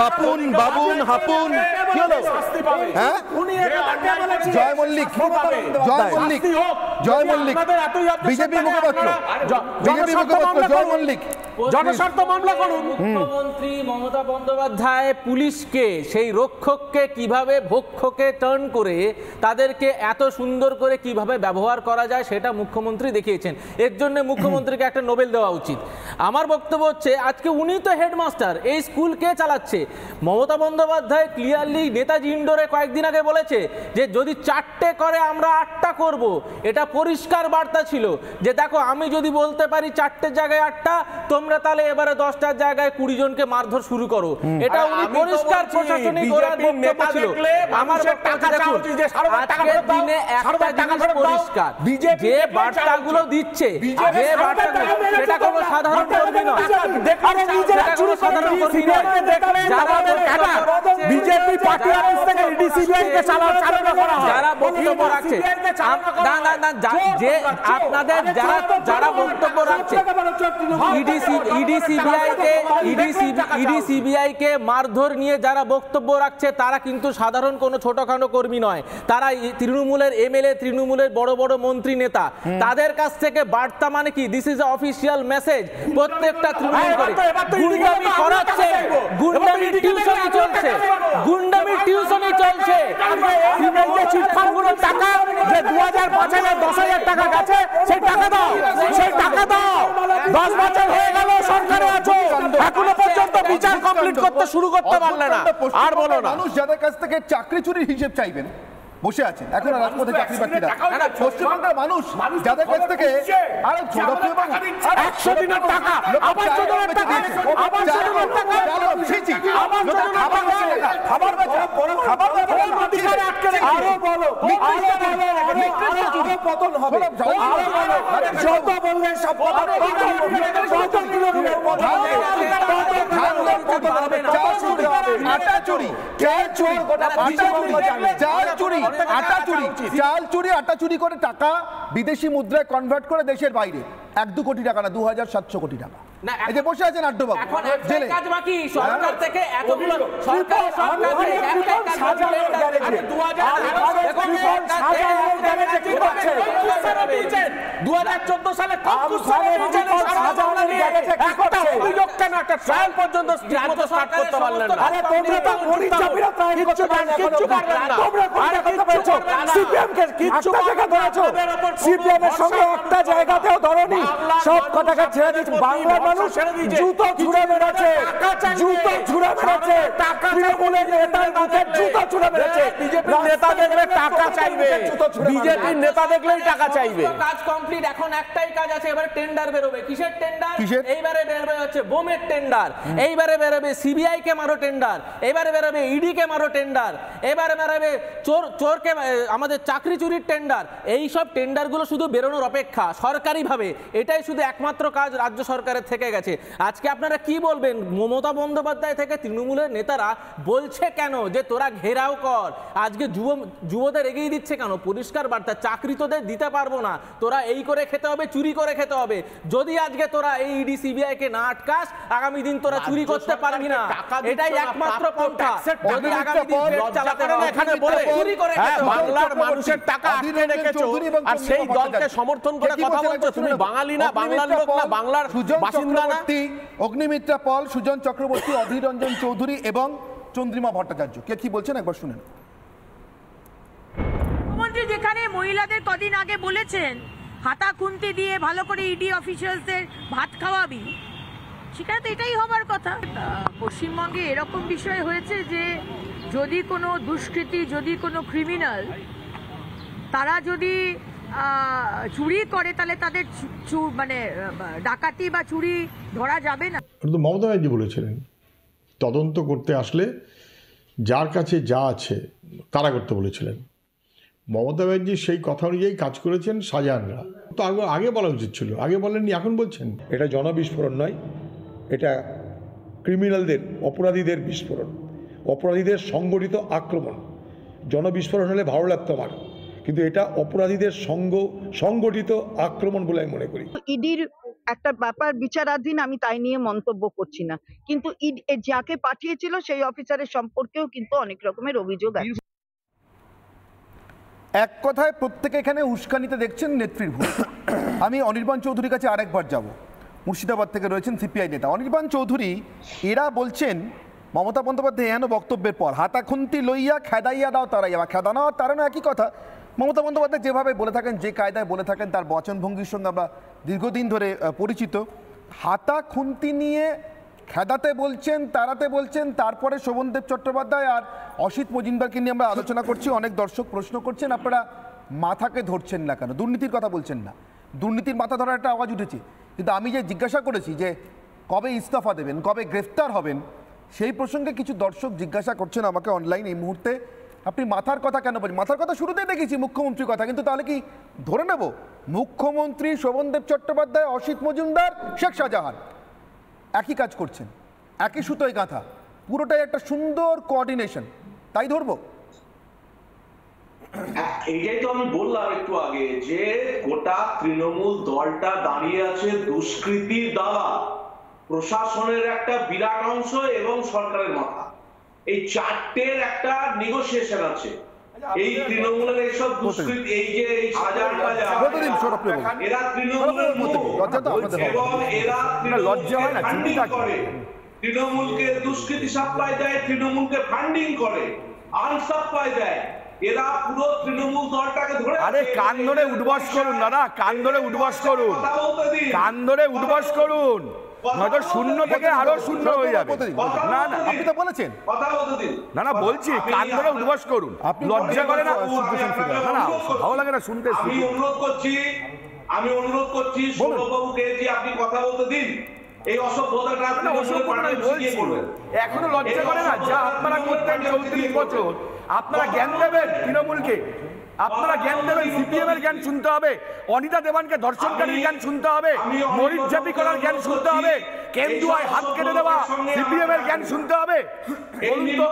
পাপুন বাবুন হাপুন কি হলো? হ্যাঁ, জয় মল্লিক, বিজেপি মুখপাত্র জয় মল্লিক জনস্বার্থ মামলা করুন। মুখ্যমন্ত্রী মমতা বন্দ্যোপাধ্যায় পুলিশকে, সেই রক্ষককে কিভাবে ভক্ষকে টার্ন করে তাদেরকে এত সুন্দর করে কিভাবে ব্যবহার করা যায় সেটা মুখ্যমন্ত্রী দেখিয়েছেন। এর জন্য মুখ্যমন্ত্রীকে একটা নোবেল দেওয়া উচিত। আমার বক্তব্য হচ্ছে আজকে উনি তো হেডমাস্টার, এই স্কুল কে চালাচ্ছে? মমতা বন্দ্যোপাধ্যায় ক্লিয়ারলি নেতাজি ইন্ডোরে কয়েকদিন আগে বলেছে যে যদি 4টে করে আমরা 8টা করব। এটা পরিষ্কার বার্তা ছিল যে দেখো আমি যদি বলতে পারি 4টের জায়গায় 8টা, তোমরা তাহলে এবারে 10টার জায়গায় 20 জনকে মারধর শুরু করো। এটা উনি পরিষ্কার প্রশাসনিক বক্তব্য ছিল। আমার আজকের দিনে একটা জিনিস পরিষ্কার, যে বার্তাগুলো দিচ্ছে, যে বার্তাগুলো, সেটা কোনো সাধারণ কর্মী নয়, সেটা কোনো সাধারণ কর্মী নয়। বিজেপি পার্টি অফিস থেকে ইডিসিবিআইকে চালানো করা হয়, যারা বক্তব্য রাখছে, যে আপনাদের যারা বক্তব্য রাখছে ইডিসি ইডি সিবিআই কে মারধর নিয়ে যারা বক্তব্য রাখছে তারা কিন্তু সাধারণ কোনো ছোটখাটো কর্মী নয়, তারা তৃণমূলের এমএলএ, তৃণমূলের বড় বড় মন্ত্রী নেতা। তাদের কাছ থেকে বার্তা মানে কি, দিস ইজ অফিসিয়াল মেসেজ। প্রত্যেকটা তৃণমূল করে গুন্ডামি করাচ্ছে, গুন্ডামি টিউশনই চলছে, গুন্ডামি টিউশনই চলছে। চিটফান্ডগুলোর টাকা যে 2000, 5000, 10,000 টাকা গেছে, সেই টাকা দাও, সেই টাকা দাও। 10 বছর হয়ে গেল সরকারে আছো, এখনো পর্যন্ত বিচার কমপ্লিট করতে শুরু করতে পারলে না। আর বলো না, মানুষ যাদের কাছ থেকে চাকরি চুরির হিসেব চাইবেন বসে আছেন এখন রাজপথে চাকরি প্রার্থীরা, পশ্চিমবঙ্গের মানুষ যাদের কাছ থেকে 100 দিনের টাকা, আবার যোজনার টাকা, আবার যোজনার টাকা, আবার যোজনার টাকা, খাবার অধিকার আটকে রেখে, আরো বলো, পতন হবে, যত বললেন সব পতন হবে, যত তৃণমূলের পতন হবে, আটা চুরি, চাল চুরি, চাল চুরি, আটা চুরি করে টাকা বিদেশি মুদ্রায় কনভার্ট করে দেশের বাইরে 1-2 কোটি টাকা না, 2700 কোটি টাকা। এই যে বসে আছেন আড্ডবাবু, এখন একটাই কাজ বাকি, সরকার থেকে এতগুলো সরকার থেকে একটাই কাজ বাকি, 2014 সালে একটা অভিযোগ কেন একটা ট্রায়াল পর্যন্ত স্টার্ট করতে পারলেন না? আরে তোমরা তো মরিচ চাপিরা ট্রায়াল করতে পারলেন না, তোমরা কোনটা কথা বলছো? সিপিএম কে কিচ্ছু জায়গা ধরেছো, সিপিএম এর সঙ্গে একটা জায়গাতেও ধরনি, সব কথাকে ছেড়ে দিয়েছে। বাংলার মানুষ জুতো ছুঁড়ে মেরেছে, জুতো ছুঁড়ে মেরেছে, তৃণমূলের নেতার মুখে জুতো ছুঁড়ে মেরেছে। বিজেপির নেতা দেখলে টাকা চাইবে, বিজেপির নেতা দেখলেই টাকা চাইবে। কাজ কমপ্লিট, এখন একটাই কাজ আছে, এবারে টেন্ডার বেরোবে। কিসের টেন্ডার? এইবারে বেরোবে হচ্ছে বোমের টেন্ডার, এইবারে বেরোবে সিবিআই কে মারো টেন্ডার, এবারে বেরোবে ইডি কে মারো টেন্ডার, এবারে বেরোবে চোরকে আমাদের চাকরি চুরির টেন্ডার। এই সব টেন্ডারগুলো শুধু বেরোনোর অপেক্ষা সরকারিভাবে, এটাই শুধু একমাত্র কাজ রাজ্য সরকারের থেকে গেছে। আজকে আপনারা কি বলবেন? মমতা বন্দ্যোপাধ্যায় থেকে তৃণমূলের নেতারা বলছে কেন যে তোরা ঘেরাও কর, আজকে যুবদের এগিয়ে দিচ্ছে কেন? পরিষ্কার বার্তা, চাকরি তোদের দিতে পারবো না, তোরা এই করে খেতে হবে, চুরি করে খেতে হবে। যদি আজকে তোরা এই ইডি সিবিআই কে না আটকাস, আগামী দিন তোরা চুরি করতে পারবি না, এটাই একমাত্র পন্থা। যদি আগামী দিন দেশ চালাতে না এখানে বলে চুরি করে খেতে হবে। বাংলার মানুষের টাকা আটকে রেখেছো আর সেই দলকে সমর্থন করে কথা বলছো, তুমি বাঙালি না, বাংলার লোক না, বাংলার বাসিন্দা না? অগ্নিমিত্রা পল, সুজন চক্রবর্তী, অধীর রঞ্জন চৌধুরী এবং চন্দ্রিমা ভট্টাচার্য কে কি বলছেন একবার শুনেন। মুখ্যমন্ত্রী যেখানে মহিলাদের কদিন আগে বলেছেন হাতা খুন্তি দিয়ে ভালো করে ইডি অফিসার্সদের ভাত খাওয়াবি, সেখানে তো এটাই হবার কথা। পশ্চিমবঙ্গে এরকম বিষয় হয়েছে যে যদি কোনো দুষ্কৃতী, যদি কোনো ক্রিমিনাল তারা যদি চুরি করে, তাহলে তাদের মানে ডাকাতি বা চুরি ধরা যাবে না। কিন্তু মমতা ব্যানার্জি বলেছিলেন তদন্ত করতে আসলে যার কাছে যা আছে তারা করতে বলেছিলেন। মমতা ব্যানার্জি সেই কথা অনুযায়ী কাজ করেছেন শাহজাহানরা। তো আগে বলা উচিত ছিল, আগে বলেননি, এখন বলছেন। এটা জনবিস্ফোরণ নয়, এটা ক্রিমিনালদের, অপরাধীদের বিস্ফোরণ, অপরাধীদের সংগঠিত আক্রমণ। জনবিস্ফোরণ হলে ভালো লাগতো আমার, কিন্তু এটা অপরাধীদের সংগঠিত আক্রমণ বলে আমি মনে করি। ইডির একটা ব্যাপার বিচারাধীন, আমি তাই নিয়ে মন্তব্য করছি না, কিন্তু যাকে পাঠিয়েছিল সেই অফিসারের সম্পর্কেও কিন্তু অনেক রকমের অভিযোগ আছে। এক কথায় প্রত্যেকে এখানে উস্কানিতে দেখছেন নেত্রীর ভূমিকা। আমি অনির্বাণ চৌধুরীর কাছে আরেকবার যাব। মুর্শিদাবাদ থেকে রয়েছেন সিপিআই নেতা অনির্বাণ চৌধুরী। এরা বলছেন মমতা বন্দ্যোপাধ্যায় এহেন বক্তব্যের পর হাতা খুন্তি লইয়া খেদাইয়া দাও তারাইয়া, বা খেদানো আর তারানো একই কথা। মমতা বন্দ্যোপাধ্যায় যেভাবে বলে থাকেন, যে কায়দায় বলে থাকেন, তার বচনভঙ্গির সঙ্গে আমরা দীর্ঘদিন ধরে পরিচিত। হাতা খুন্তি নিয়ে খেদাতে বলছেন, তাড়াতে বলছেন, তারপরে শোভনদেব চট্টোপাধ্যায় আর অসিত মজুমদারকে নিয়ে আমরা আলোচনা করছি। অনেক দর্শক প্রশ্ন করছেন আপনারা মাথাকে ধরছেন না কেন, দুর্নীতির কথা বলছেন না। দুর্নীতির মাথা ধরার একটা আওয়াজ উঠেছে, কিন্তু আমি যে জিজ্ঞাসা করেছি যে কবে ইস্তফা দেবেন, কবে গ্রেফতার হবেন, সেই প্রসঙ্গে কিছু দর্শক জিজ্ঞাসা করছেন আমাকে অনলাইন এই মুহূর্তে। আপনি মাথার কথা কেন বলছেন? মাথার কথা শুরুতেই দেখেছি মুখ্যমন্ত্রীর কথা, কিন্তু তাহলে কি ধরে নেব মুখ্যমন্ত্রী, শোভনদেব চট্টোপাধ্যায়, অসিত মজুমদার, শেখ শাহজাহান একই কাজ করছেন, একই সুতোয় গাঁথা, পুরোটাই একটা সুন্দর কোঅর্ডিনেশন, তাই ধরবো? এইটাই তো আমি বললাম একটু আগে যে গোটা তৃণমূল দলটা দাঁড়িয়ে আছে দুষ্কৃতির দালাল, প্রশাসনের একটা বিরাট অংশ এবং সরকারের মাথা, এই চারটের একটা নেগোসিয়েশন আছে। এই তৃণমূলের এইসব দুষ্কৃতি, এই যে এই সাজার এরা তৃণমূলের এবং এরা তৃণমূলকে দুষ্কৃতি সাপ্লাই দেয়, তৃণমূলকে ফান্ডিং করে, আনসাপ্লাই দেয়। এরা পুরো তৃণমূল দলটাকে ধরে, আরে কান ধরে উঠবস করুন দাদা, কান ধরে উঠবস করুন, কান ধরে উঠবস করুন, নয়তো শূন্য থেকে আরো শূন্য হয়ে যাবে। না না, আপনি তো বলেছেন, না না বলছি, কান ধরে উঠবস করুন। লজ্জা করে না? না ভালো লাগে না শুনতে। আমি অনুরোধ করছি সৌরভবাবুকে যে আপনি কথা বলতে দিন। এই অসভ্যতাটা এখনো লজ্জা করে না? যা আপনারা করতেন 34 বছর, আপনারা জ্ঞান দেবেন তৃণমূলকে, আপনারা জ্ঞান দেবেন। সিপিএম এর জ্ঞান শুনতে হবে, অনিতা দেবানকে ধর্ষণকারীর জ্ঞান শুনতে হবে, মরিচঝাপি করার জ্ঞান শুনতে হবে, কেন্দুয়ায় হাত কেটে দেওয়া সিপিএম এর জ্ঞান শুনতে হবে। বলুন তো,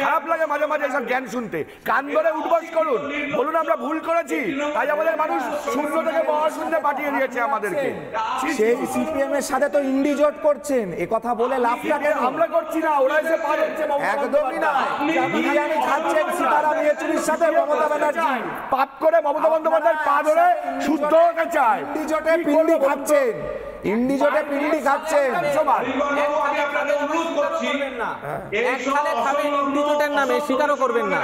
খারাপ লাগে মাঝে মাঝে এসব জ্ঞান শুনতে? কান ধরে উঠবস করুন, বলুন আমরা ভুল করেছি, তাই আমাদের মানুষ শূন্য থেকে মহাশূন্যে পাঠিয়ে দিয়েছে আমাদেরকে। সেই সিপিএম এর সাথে তো ইন্ডি জোট করছেন, এ কথা বলে লাভটা কেন? আমরা করছি না, ওরা এসে পার হচ্ছে। একদমই না, বিরিয়ানি খাচ্ছেন সীতারাম ইয়েচুরির সাথে মমতা ব্যানার্জি, পাপ করে মমতা বন্দ্যোপাধ্যায় পা ধরে শুদ্ধ হতে চায়। ইন্ডি জোটে পিন্ডি খাচ্ছেন, ইন্ডি জোটে পিন্ডি খাচ্ছেন। নামে স্বীকারও করবেন না।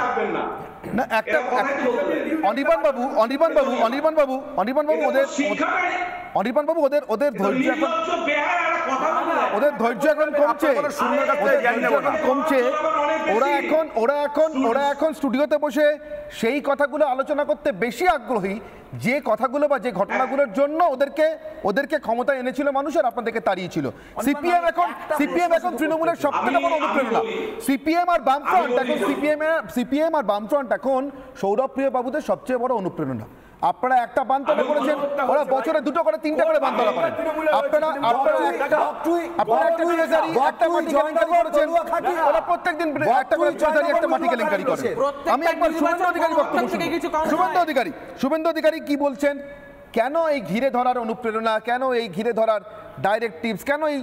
না একটা অনির্বাণ বাবু ওদের ধৈর্য এখন কমছে। ওরা এখন স্টুডিওতে বসে সেই কথাগুলো আলোচনা করতে বেশি আগ্রহী, যে কথাগুলো বা যে ঘটনাগুলোর জন্য ওদেরকে ক্ষমতা এনেছিল মানুষ আর আপনাদেরকে তাড়িয়েছিল। সিপিএম এখন তৃণমূলের সবথেকে বড় অনুপ্রেরণা। সিপিএম আর বামফ্রন্ট এখন সৌরভপ্রিয় বাবুদের সবচেয়ে বড় অনুপ্রেরণা। আপনারা একটা বানতলা করেছেন, ওরা বছরে 2টো করে 3টা করে বানতলা করেন। আপনারা প্রত্যেকদিন একটা করে একটা মাটি কেলেঙ্কারি করেন। আমি একবার শুভেন্দু অধিকারী কি বলছেন, কেন এই ঘিরে ধরার অনুপ্রেরণা, কেন এই ঘিরে ধরার ডাইরেক্টিভস, কেন এই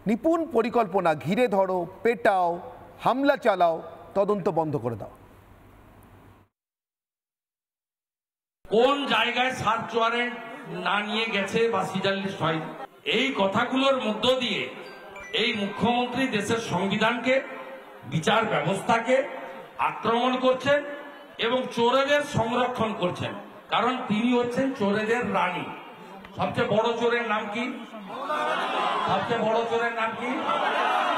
নিপুণ পরিকল্পনা, ঘিরে ধরো, পেটাও, হামলা চালাও, তদন্ত বন্ধ করে দাও। কোন জায়গায় সার্চ ওয়ারেন্ট না নিয়ে গেছে বা সিজার লিস্ট হয়, এই কথাগুলোর মধ্য দিয়ে এই মুখ্যমন্ত্রী দেশের সংবিধানকে, বিচার ব্যবস্থাকে আক্রমণ করছেন এবং চোরেদের সংরক্ষণ করছেন। কারণ তিনি হচ্ছেন চোরেদের রানী। সবচেয়ে বড় চোরের নাম কি?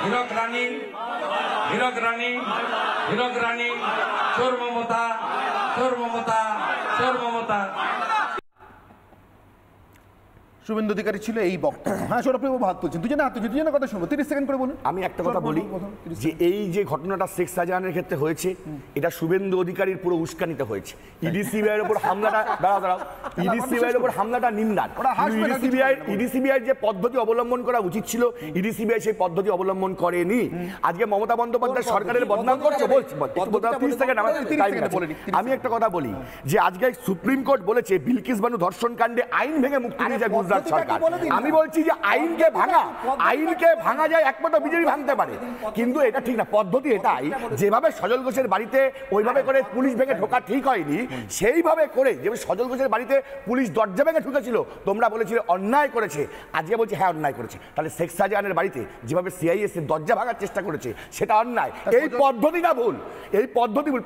হীরক রানী, চোর মমতা। শুভেন্দু অধিকারী ছিল এই বক্তব্য। হ্যাঁ, সৌরভপ্রিয় হাত তুলছেন, দুজনের কথা শুনবো, 30 সেকেন্ড করে বলুন। আমি একটা কথা বলি, যে এই যে ঘটনাটা শেখ শাহজাহানের ক্ষেত্রে হয়েছে, এটা শুভেন্দু অধিকারীর পুরো উস্কানিতে হয়েছে। ইডিসিবিআইয়ের উপর হামলাটা ইডিসিবিআইয়ের উপর হামলাটা নিন্দার। ইডিসিবিআই যে পদ্ধতি অবলম্বন করা উচিত ছিল, ইডিসিবিআই সেই পদ্ধতি অবলম্বন করেনি। আজকে মমতা বন্দ্যোপাধ্যায় সরকারের বদনাম করছে। আমি একটা কথা বলি, যে আজকে সুপ্রিম কোর্ট বলেছে বিলকিস বানু ধর্ষণ কাণ্ডে আইন ভেঙে মুক্তি দিয়েছে গুজরাট সরকার। আমি বলছি যে আইনকে ভাঙা যায়, একমাত্র বিজেপি ভাঙতে পারে, কিন্তু এটা ঠিক না। পদ্ধতি এটাই, যেভাবে সজল ঘোষের বাড়িতে ওইভাবে করে পুলিশ ভেঙে ঢোকা ঠিক হয়নি, সেইভাবে করে যেভাবে সজল ঘোষের বাড়িতে পুলিশ দরজা ভেঙে ঢুকেছিল, তোমরা বলেছিলে অন্যায় করেছে, আজকে বলছি হ্যাঁ অন্যায় করেছে। তাহলে শেখ শাহজাহানের বাড়িতে যেভাবে সিআইএসএফ দরজা ভাঙার চেষ্টা করেছে, সেটা অন্যায়। এই পদ্ধতিটা ভুল,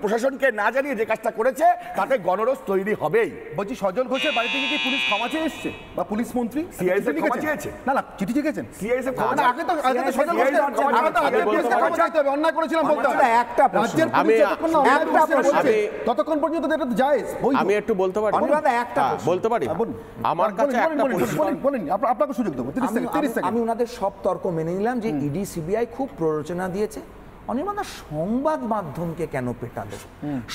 প্রশাসনকে না জানিয়ে যে কাজটা করেছে, তাতে গণরোষ তৈরি হবেই। বলছি, সজল ঘোষের বাড়ি থেকে কি পুলিশ ক্ষমা চেয়ে এসছে, বা পুলিশ মন্ত্রী সিআইএসএফ ক্ষমা চেয়েছে? না, চিঠি লিখেছেন সিআইএসএফ। আগে তো সজল ঘোষের অন্যায় করেছিলাম বলতে হবে। ততক্ষণ পর্যন্ত এটা জায়েজ। আমি একটু বলতে পারি? আমার কাছে আপনাকে সুযোগ দেবো, 30 সেকেন্ড। আমি ওনাদের সব তর্ক মেনে নিলাম যে ইডি সিবিআই খুব প্ররোচনা দিয়েছে, অনির্বাণদা সংবাদ মাধ্যমকে কেন পেটালো?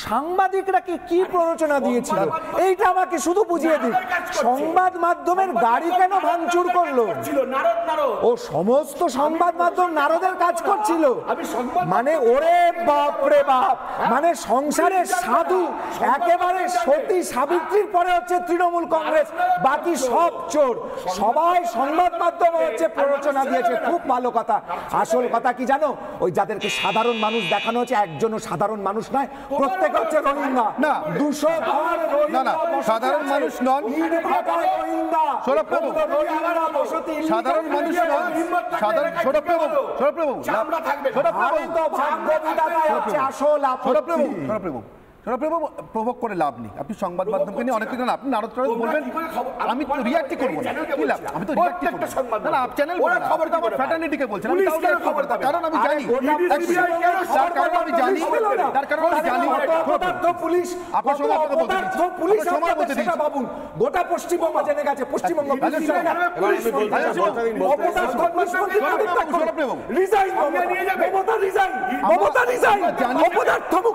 সাংবাদিকরা কি প্ররোচনা দিয়েছিল এইটা আমাকে শুধু বুঝিয়ে দিন। সংবাদ মাধ্যমের গাড়ি কেন ভাঙচুর করলো? ও সমস্ত সংবাদ মাধ্যম নারদের কাজ করছিল, মানে ওরে বাপ রে বাপ, মানে সংসারের সাধু একেবারে সতী সাবিত্রীর পরে হচ্ছে তৃণমূল কংগ্রেস, বাকি সব চোর। সবাই সংবাদ মাধ্যম হচ্ছে প্ররোচনা দিয়েছে, খুব ভালো কথা। আসল কথা কি জানো, ওই যাদেরকে সাধারণ মানুষ দেখানো হচ্ছে একজনও সাধারণ মানুষ নয়, প্রত্যেক হচ্ছে রোহিঙ্গা। না 200 না না সাধারণ মানুষ নন, সাধারণ মানুষ নন, সাধারণ প্রভোগ করে লাভ নেই। আপনি সংবাদ মাধ্যমকে নিয়ে অনেক কিছু না, আপনি নারদ বলবেন, আমি তো রিয়াক্ট করবো না, কি লাভ? আমি তো রিয়াক্ট করবো না, চ্যানেল খবর তো আমার ফ্র্যাটার্নিটিকে বলছেন, কারণ আমি জানি, তার কারণ আমি জানি, পুলিশ আপনার সঙ্গে পুলিশ সময় বলতে দিচ্ছি, গোটা পশ্চিমবঙ্গ জেনে গেছে, পশ্চিমবঙ্গ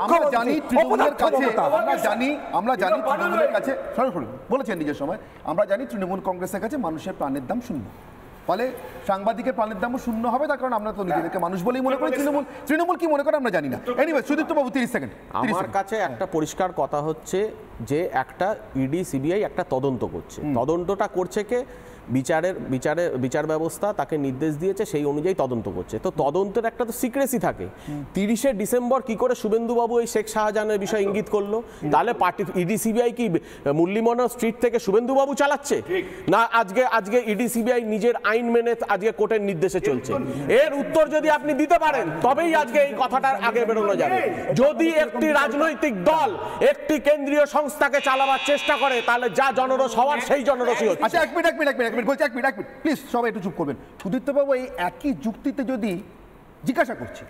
আমরা জানি তৃণমূলের কাছে বলেছেন নিজের সময়, আমরা জানি তৃণমূল কংগ্রেসের কাছে মানুষের প্রাণের দাম শূন্য, ফলে সাংবাদিকের প্রাণের দামও শূন্য হবে, তার কারণ আমরা তো নিজেদেরকে মানুষ বলেই মনে করি, তৃণমূল কি মনে করে আমরা জানি না। এনিওয়ে সুদীপ্ত বাবু 30 সেকেন্ড। আমার কাছে একটা পরিষ্কার কথা হচ্ছে যে একটা ইডি সিবিআই একটা তদন্ত করছে, তদন্তটা করছে কে? বিচার ব্যবস্থা তাকে নির্দেশ দিয়েছে, সেই অনুযায়ী তদন্ত করছে। তো তদন্তের একটা তো সিক্রেসি থাকে। 30শে ডিসেম্বর কি করে শুভেন্দুবাবু এই শেখ শাহজাহানের বিষয়ে ইঙ্গিত করলো? তাহলে পার্টি ইডি সিবিআই কি মুরলীমোহন স্ট্রিট থেকে শুভেন্দুবাবু চালাচ্ছে না? আজকে ইডি সিবিআই নিজের আইন মেনে আজকে কোর্টের নির্দেশে চলছে। এর উত্তর যদি আপনি দিতে পারেন তবেই আজকে এই কথাটার আগে বেরোনো যাবে। যদি একটি রাজনৈতিক দল একটি কেন্দ্রীয় সংস্থাকে চালাবার চেষ্টা করে তাহলে যা জনরোষ হওয়ার সেই জনরোষই হচ্ছে। আচ্ছা এক মিনিট বলছি, এক মিনিট প্লিজ সবাই একটু চুপ করবেন। সুদীপ্তবাবু এই একই যুক্তিতে যদি জিজ্ঞাসা করছি,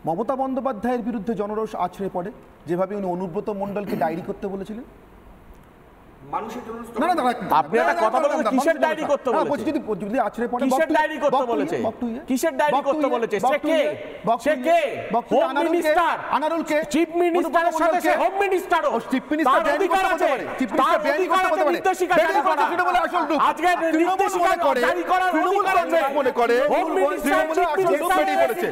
মমতা বন্দ্যোপাধ্যায়ের বিরুদ্ধে জনরোষ আছড়ে পড়ে যেভাবে উনি অনুব্রত মণ্ডলকে ডায়েরি করতে বলেছিলেন, আপনি একটা কথা বলেন, কিসের ডায়েরি করতে বলেছে? যদি আছড়ে পড়ে কিসের ডায়েরি করতে বলেছে? কিসের ডায়েরি করতে বলেছে? সে কে? হোম মিনিস্টার, আনারুলকে, চিফ মিনিস্টারের সাথে সে হোম মিনিস্টারও, চিফ মিনিস্টার ডায়েরি করতে পারে, চিফ মিনিস্টার ডায়েরি করতে পারে, নির্দেশিকা জারি করা, সেটা বলে আসল রূপ। আজকে নির্দেশিকা জারি করার অধিকার আছে, মনে করে হোম মিনিস্টার আসল রূপ বেরিয়ে পড়েছে।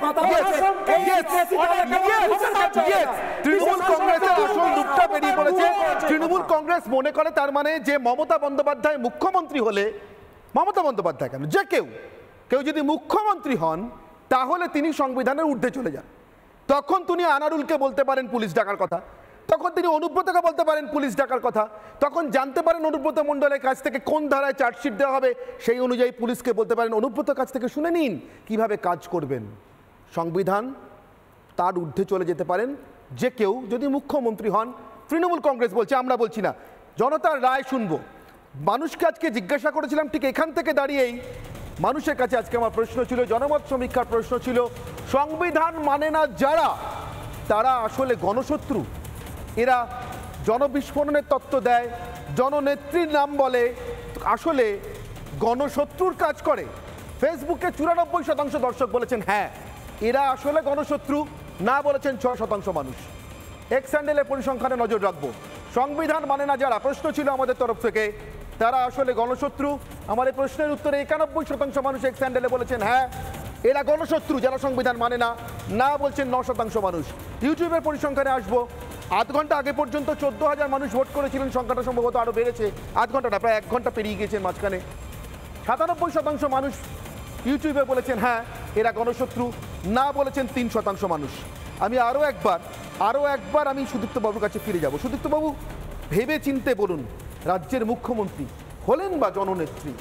তৃণমূল কংগ্রেসের আসল রূপটা বেরিয়ে পড়েছে। তৃণমূল কংগ্রেস মনে করে তার মানে যে মমতা বন্দ্যোপাধ্যায় মুখ্যমন্ত্রী হলে, মমতা বন্দ্যোপাধ্যায় কেন, যে কেউ যদি মুখ্যমন্ত্রী হন তাহলে তিনি সংবিধানের ঊর্ধ্বে চলে যান। তখন তিনি আনারুলকে বলতে পারেন পুলিশ ডাকার কথা, তখন তিনি অনুব্রতকে বলতে পারেন পুলিশ ডাকার কথা, তখন জানতে পারেন অনুব্রত মণ্ডলের কাছ থেকে কোন ধারায় চার্জশিট দেওয়া হবে, সেই অনুযায়ী পুলিশকে বলতে পারেন অনুব্রতর কাছ থেকে শুনে নিন কিভাবে কাজ করবেন। সংবিধান তার ঊর্ধ্বে চলে যেতে পারেন যে কেউ যদি মুখ্যমন্ত্রী হন। তৃণমূল কংগ্রেস বলছে, আমরা বলছি না, জনতার রায় শুনবো। মানুষকে আজকে জিজ্ঞাসা করেছিলাম, ঠিক এখান থেকে দাঁড়িয়েই মানুষের কাছে আজকে আমার প্রশ্ন ছিল, জনমত সমীক্ষার প্রশ্ন ছিল, সংবিধান মানে না যারা, তারা আসলে গণশত্রু? এরা জনবিস্ফোরণের তত্ত্ব দেয়, জননেত্রীর নাম বলে, আসলে গণশত্রুর কাজ করে? ফেসবুকে 94% দর্শক বলেছেন হ্যাঁ এরা আসলে গণশত্রু, না বলেছেন 6% মানুষ। এক্স হ্যান্ডেলের পরিসংখ্যানে নজর রাখবো। সংবিধান মানে না যারা, প্রশ্ন ছিল আমাদের তরফ থেকে, তারা আসলে গণশত্রু? আমার এই প্রশ্নের উত্তরে 91% মানুষ এক্স হ্যান্ডেলে বলেছেন হ্যাঁ এরা গণশত্রু যারা সংবিধান মানে না, না বলছেন 9% মানুষ। ইউটিউবের পরিসংখ্যানে আসবো। আধ ঘন্টা আগে পর্যন্ত 14,000 মানুষ ভোট করেছিলেন, সংখ্যাটা সম্ভবত আরও বেড়েছে, আধ ঘন্টা না প্রায় 1 ঘন্টা পেরিয়ে গিয়েছেন মাঝখানে। 97% মানুষ ইউটিউবে বলেছেন হ্যাঁ এরা গণশত্রু, না বলেছেন 3% মানুষ। আমি আরও একবার আমি সুদীপ্তবাবুর কাছে ফিরে যাব। সুদীপ্তবাবু ভেবে চিনতে বলুন, রাজ্যের মুখ্যমন্ত্রী হলেন বা জননেত্রী,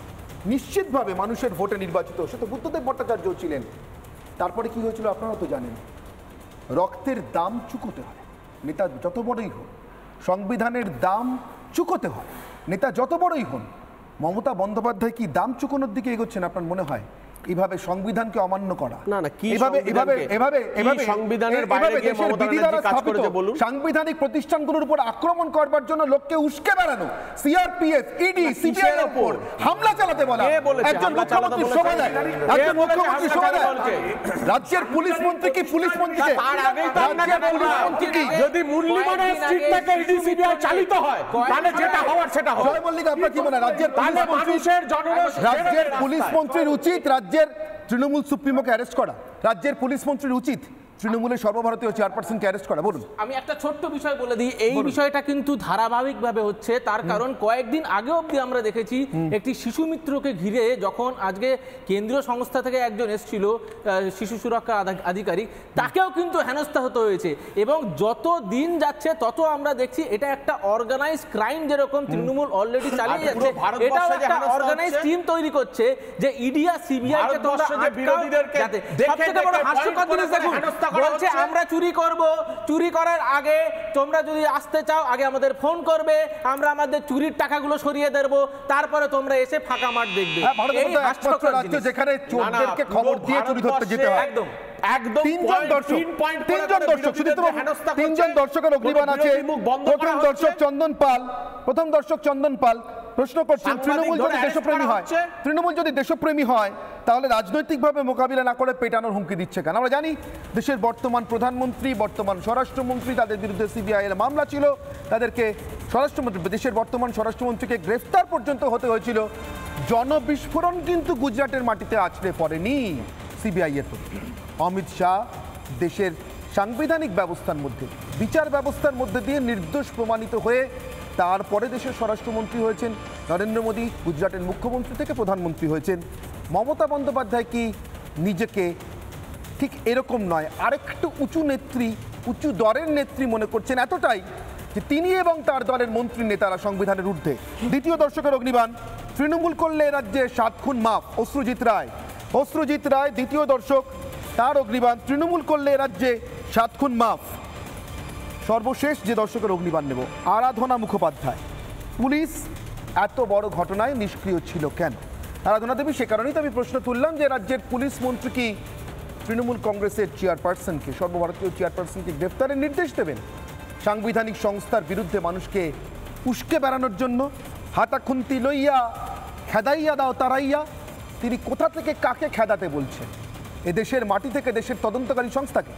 নিশ্চিতভাবে মানুষের ভোটে নির্বাচিত, সে তো বুদ্ধদেব ভট্টাচার্য ছিলেন। তারপরে কি হয়েছিল আপনারা তো জানেন, রক্তের দাম চুকোতে হয়, নেতা যত বড়ই হন। সংবিধানের দাম চুকোতে হয়, নেতা যত বড়ই হন। মমতা বন্দ্যোপাধ্যায় কি দাম চুকোনোর দিকে এগোচ্ছেন আপনার মনে হয়? এইভাবে সংবিধানকে অমান্য করা না না কি এভাবে এভাবে এভাবে এভাবে সংবিধানের বাইরে গিয়ে মমতা ব্যানার্জি কাজ করেছে বলুন সাংবিধানিক প্রতিষ্ঠানগুলোর উপর আক্রমণ করবার জন্য লোককে উস্কে বেড়ানো সিআরপিএফ ইডি সিবিআই এর উপর হামলা চালাতে বলা একজন মুখ্যমন্ত্রী শোভা দেয় একজন মুখ্যমন্ত্রী শোভা দেয় রাজ্যের পুলিশ মন্ত্রী কি পুলিশ মন্ত্রীকে তার আগেই তো আপনাকে বললাম যদি মুরলীমানের স্ট্রিট থেকে ইডি সিবিআই চালিত হয় মানে যেটা হওয়ার সেটা হবে জয় মল্লিক আপনার কি মনে হয় রাজ্যের পুলিশ মন্ত্রীর উচিত রাজ্যের তৃণমূল সুপ্রিমোকে অ্যারেস্ট করা রাজ্যের পুলিশ মন্ত্রীর উচিত তৃণমূলের সর্বভারতীয় চেয়ারপারসনকে অ্যারেস্ট করা বলুন আমি একটা ছোট্ট বিষয় বলে দিই এই বিষয়টা কিন্তু ধারাবাহিকভাবে হচ্ছে তার কারণ কয়েকদিন আগে অবধি আমরা দেখেছি একটি শিশু মিত্রকে ঘিরে যখন আজকে কেন্দ্রীয় সংস্থা থেকে একজন এসেছিল শিশু সুরক্ষা আধিকারিক তাকেও কিন্তু হেনস্থা হতে হয়েছে এবং যত দিন যাচ্ছে তত আমরা দেখছি এটা একটা অর্গানাইজ ক্রাইম যেরকম তৃণমূল অলরেডি চালিয়ে যাচ্ছে এটাও একটা অর্গানাইজ টিম তৈরি করছে যে ইডি আর সিবিআই কে তোমরা বিরোধীদেরকে সবথেকে বড় হাস্যকর জিনিস দেখুন বলছে আমরা চুরি করব চুরি করার আগে তোমরা যদি আসতে চাও আগে আমাদের ফোন করবে আমরা আমাদের চুরির টাকাগুলো সরিয়ে দেব তারপরে তোমরা এসে ফাঁকা মাঠ দেখবে এই হাস্যকর রাজ্য যেখানে চোরদেরকে খবর দিয়ে চুরি ধরতে যেতে হয় একদম একদম তিনজন দর্শকের অগ্নিবাণ আছে প্রথম দর্শক চন্দন পাল প্রশ্ন করছেন তৃণমূল যদি দেশপ্রেমী হয় তাহলে রাজনৈতিকভাবে মোকাবিলা না করে পেটানোর হুমকি দিচ্ছে কেন আমরা জানি দেশের বর্তমান প্রধানমন্ত্রী বর্তমান স্বরাষ্ট্রমন্ত্রী তাদের বিরুদ্ধে সিবিআই এর মামলা ছিল তাদেরকে দেশের বর্তমান স্বরাষ্ট্রমন্ত্রীকে গ্রেফতার পর্যন্ত হতে হয়েছিল জনবিস্ফোরণ কিন্তু গুজরাটের মাটিতে আছড়ে পড়েনি সিবিআই এর অমিত শাহ দেশের সাংবিধানিক ব্যবস্থার মধ্যে বিচার ব্যবস্থার মধ্যে দিয়ে নির্দোষ প্রমাণিত হয়ে তারপরে দেশের স্বরাষ্ট্রমন্ত্রী হয়েছেন নরেন্দ্র মোদী গুজরাটের মুখ্যমন্ত্রী থেকে প্রধানমন্ত্রী হয়েছেন মমতা বন্দ্যোপাধ্যায় কি নিজেকে ঠিক এরকম নয় আরেকটু উঁচু দরের নেত্রী মনে করছেন এতটাই যে তিনি এবং তার দলের মন্ত্রী নেতারা সংবিধানের ঊর্ধ্বে দ্বিতীয় দর্শকের অগ্নিবাণ তৃণমূল করলে রাজ্যে 7 খুন মাফ অশ্রুজিৎ রায় দ্বিতীয় দর্শক তার অগ্নিবাণ তৃণমূল করলে রাজ্যে 7 খুন মাফ সর্বশেষ যে দর্শকের অগ্নিবাণ নেব আরাধনা মুখোপাধ্যায় পুলিশ এত বড় ঘটনায় নিষ্ক্রিয় ছিল কেন আরাধনা দেবী সে কারণেই তো আমি প্রশ্ন তুললাম যে রাজ্যের পুলিশ মন্ত্রী কি তৃণমূল কংগ্রেসের চেয়ারপারসনকে সর্বভারতীয় চেয়ারপারসনকে গ্রেফতারের নির্দেশ দেবেন সাংবিধানিক সংস্থার বিরুদ্ধে মানুষকে উস্কে বেড়ানোর জন্য হাতাখুন্তি লইয়া খেদাইয়া দাও তারাইয়া তিনি কোথা থেকে কাকে খেদাতে বলছেন এদেশের মাটি থেকে দেশের তদন্তকারী সংস্থাকে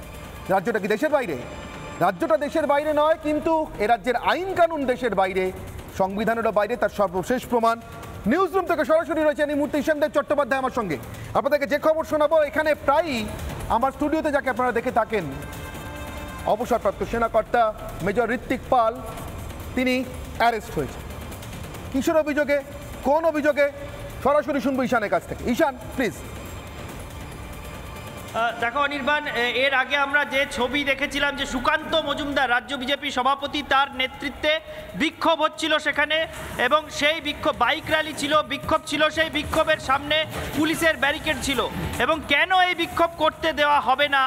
রাজ্যটা কি দেশের বাইরে রাজ্যটা দেশের বাইরে নয় কিন্তু এ রাজ্যের আইন কানুন দেশের বাইরে সংবিধানেরও বাইরে তার সর্বশেষ প্রমাণ নিউজ রুম থেকে সরাসরি রয়েছেন এই মুহূর্তে ঈশানদেব চট্টোপাধ্যায় আমার সঙ্গে আপনাদেরকে যে খবর শোনাবো এখানে প্রায়ই আমার স্টুডিওতে যাকে আপনারা দেখে থাকেন অবসরপ্রাপ্ত সেনাকর্তা মেজর ঋত্বিক পাল তিনি অ্যারেস্ট হয়েছে কিসের অভিযোগে কোন অভিযোগে সরাসরি শুনবো ঈশানের কাছ থেকে ঈশান প্লিজ দেখো অনির্বাণ এর আগে আমরা যে ছবি দেখেছিলাম যে সুকান্ত মজুমদার রাজ্য বিজেপি সভাপতি তার নেতৃত্বে বিক্ষোভ হচ্ছিল সেখানে এবং সেই বিক্ষোভ বাইক র্যালি ছিল বিক্ষোভ ছিল সেই বিক্ষোভের সামনে পুলিশের ব্যারিকেড ছিল এবং কেন এই বিক্ষোভ করতে দেওয়া হবে না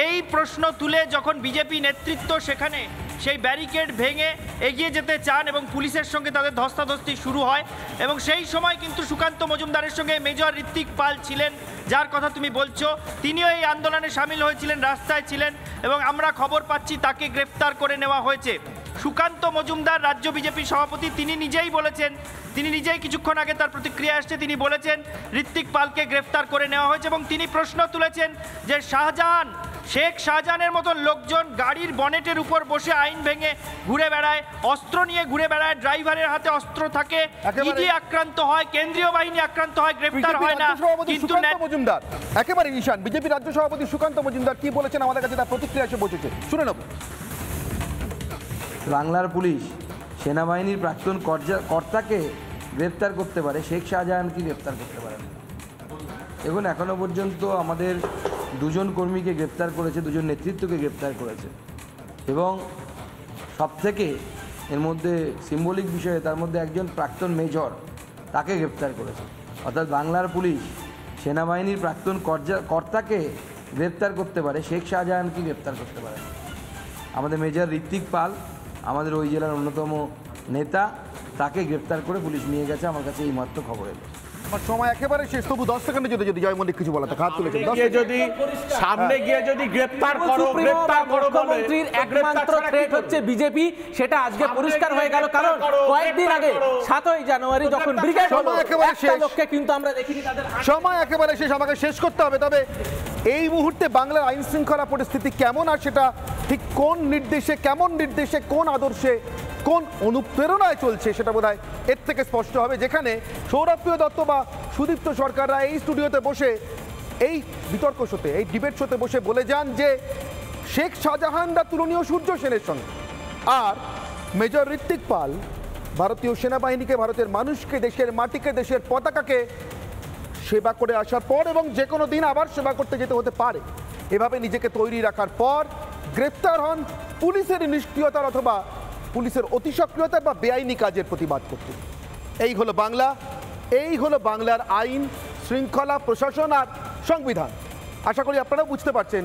এই প্রশ্ন তুলে যখন বিজেপি নেতৃত্ব সেখানে সেই ব্যারিকেড ভেঙে এগিয়ে যেতে চান এবং পুলিশের সঙ্গে তাদের ধস্তাধস্তি শুরু হয় এবং সেই সময় কিন্তু সুকান্ত মজুমদারের সঙ্গে মেজর ঋত্বিক পাল ছিলেন যার কথা তুমি বলছো তিনিও এই আন্দোলনে সামিল হয়েছিলেন রাস্তায় ছিলেন এবং আমরা খবর পাচ্ছি তাকে গ্রেফতার করে নেওয়া হয়েছে সুকান্ত মজুমদার রাজ্য বিজেপি সভাপতি তিনি নিজেই বলেছেন তিনি নিজেই কিছুক্ষণ আগে তার প্রতিক্রিয়া আসছে তিনি বলেছেন ঋত্বিক পালকে গ্রেফতার করে নেওয়া হয়েছে এবং তিনি প্রশ্ন তুলেছেন যে শেখ শাহজাহানের মতন লোকজন গাড়ির বনেটের উপর বসে আইন ভেঙে ঘুরে বেড়ায় অস্ত্র নিয়ে ঘুরে বেড়ায় ড্রাইভারের হাতে অস্ত্র থাকে ইডি আক্রান্ত হয় কেন্দ্রীয় বাহিনী আক্রান্ত হয় গ্রেফতার হয় না কিন্তু মজুমদার একেবারে ঈশান বিজেপি রাজ্য সভাপতি সুকান্ত মজুমদার কি বলেছেন আমাদের কাছে তার প্রতিক্রিয়া এসে বসেছে শুনে নেব বাংলার পুলিশ সেনাবাহিনীর প্রাক্তন কর্তাকে গ্রেপ্তার করতে পারে শেখ শাহজাহানকে গ্রেপ্তার করতে পারে না দেখুন এখনো পর্যন্ত আমাদের 2 জন কর্মীকে গ্রেপ্তার করেছে 2 জন নেতৃত্বকে গ্রেপ্তার করেছে এবং সবথেকে এর মধ্যে সিম্বলিক বিষয়ে তার মধ্যে একজন প্রাক্তন মেজর তাকে গ্রেপ্তার করেছে অর্থাৎ বাংলার পুলিশ সেনাবাহিনীর প্রাক্তন কর্তাকে গ্রেপ্তার করতে পারে শেখ শাহজাহানকে গ্রেপ্তার করতে পারে না আমাদের মেজর ঋত্বিক পাল আমাদের ওই জেলার অন্যতম নেতা তাকে গ্রেপ্তার করে পুলিশ নিয়ে গেছে আমার কাছে এই মাত্র খবর এলো আমার সময় একেবারে শেষ, তবু 10 সেকেন্ডের জন্য যদি জয় মল্লিক কিছু বলা থাকে হাত তুলে যদি সামনে গিয়ে যদি গ্রেফতার করো মুখ্যমন্ত্রীর একমাত্র থ্রেট হচ্ছে বিজেপি, সেটা আজকে পরিষ্কার হয়ে গেল। কারণ কয়েকদিন আগে 7ই জানুয়ারি যখন ব্রিগেড লোককে কিন্তু আমরা দেখিনি, তাদের সময় একেবারে শেষ, আমাকে শেষ করতে হবে। তবে এই মুহূর্তে বাংলার আইন শৃঙ্খলা পরিস্থিতি কেমন, আর সেটা ঠিক কোন নির্দেশে, কেমন নির্দেশে, কোন আদর্শে, কোন অনুপ্রেরণায় চলছে, সেটা বোধহয় এর থেকে স্পষ্ট হবে। যেখানে সৌরভপ্রিয় দত্ত বা সুদীপ্ত সরকাররা এই স্টুডিওতে বসে, এই বিতর্ক শোতে, এই ডিবেট শোতে বসে বলে যান যে শেখ শাহজাহানরা তুলনীয় সূর্য সেনের সঙ্গে, আর মেজর ঋত্বিক পাল ভারতীয় সেনাবাহিনীকে, ভারতের মানুষকে, দেশের মাটিকে, দেশের পতাকাকে সেবা করে আসার পর এবং যে কোনো দিন আবার সেবা করতে যেতে হতে পারে, এভাবে নিজেকে তৈরি রাখার পর গ্রেপ্তার হন পুলিশের নিষ্ক্রিয়তার অথবা পুলিশের অতি সক্রিয়তার বা বেআইনি কাজের প্রতিবাদ করতে। এই হলো বাংলা, এই হলো বাংলার আইন শৃঙ্খলা, প্রশাসন আর সংবিধান। আশা করি আপনারা বুঝতে পারছেন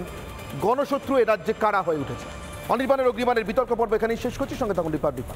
গণশত্রু এ রাজ্যে কারা হয়ে উঠেছে। অনির্বাণের অগ্নিবাণের বিতর্ক পর্ব এখানেই শেষ করছি। সঙ্গে থাকুন রিপাবলিক।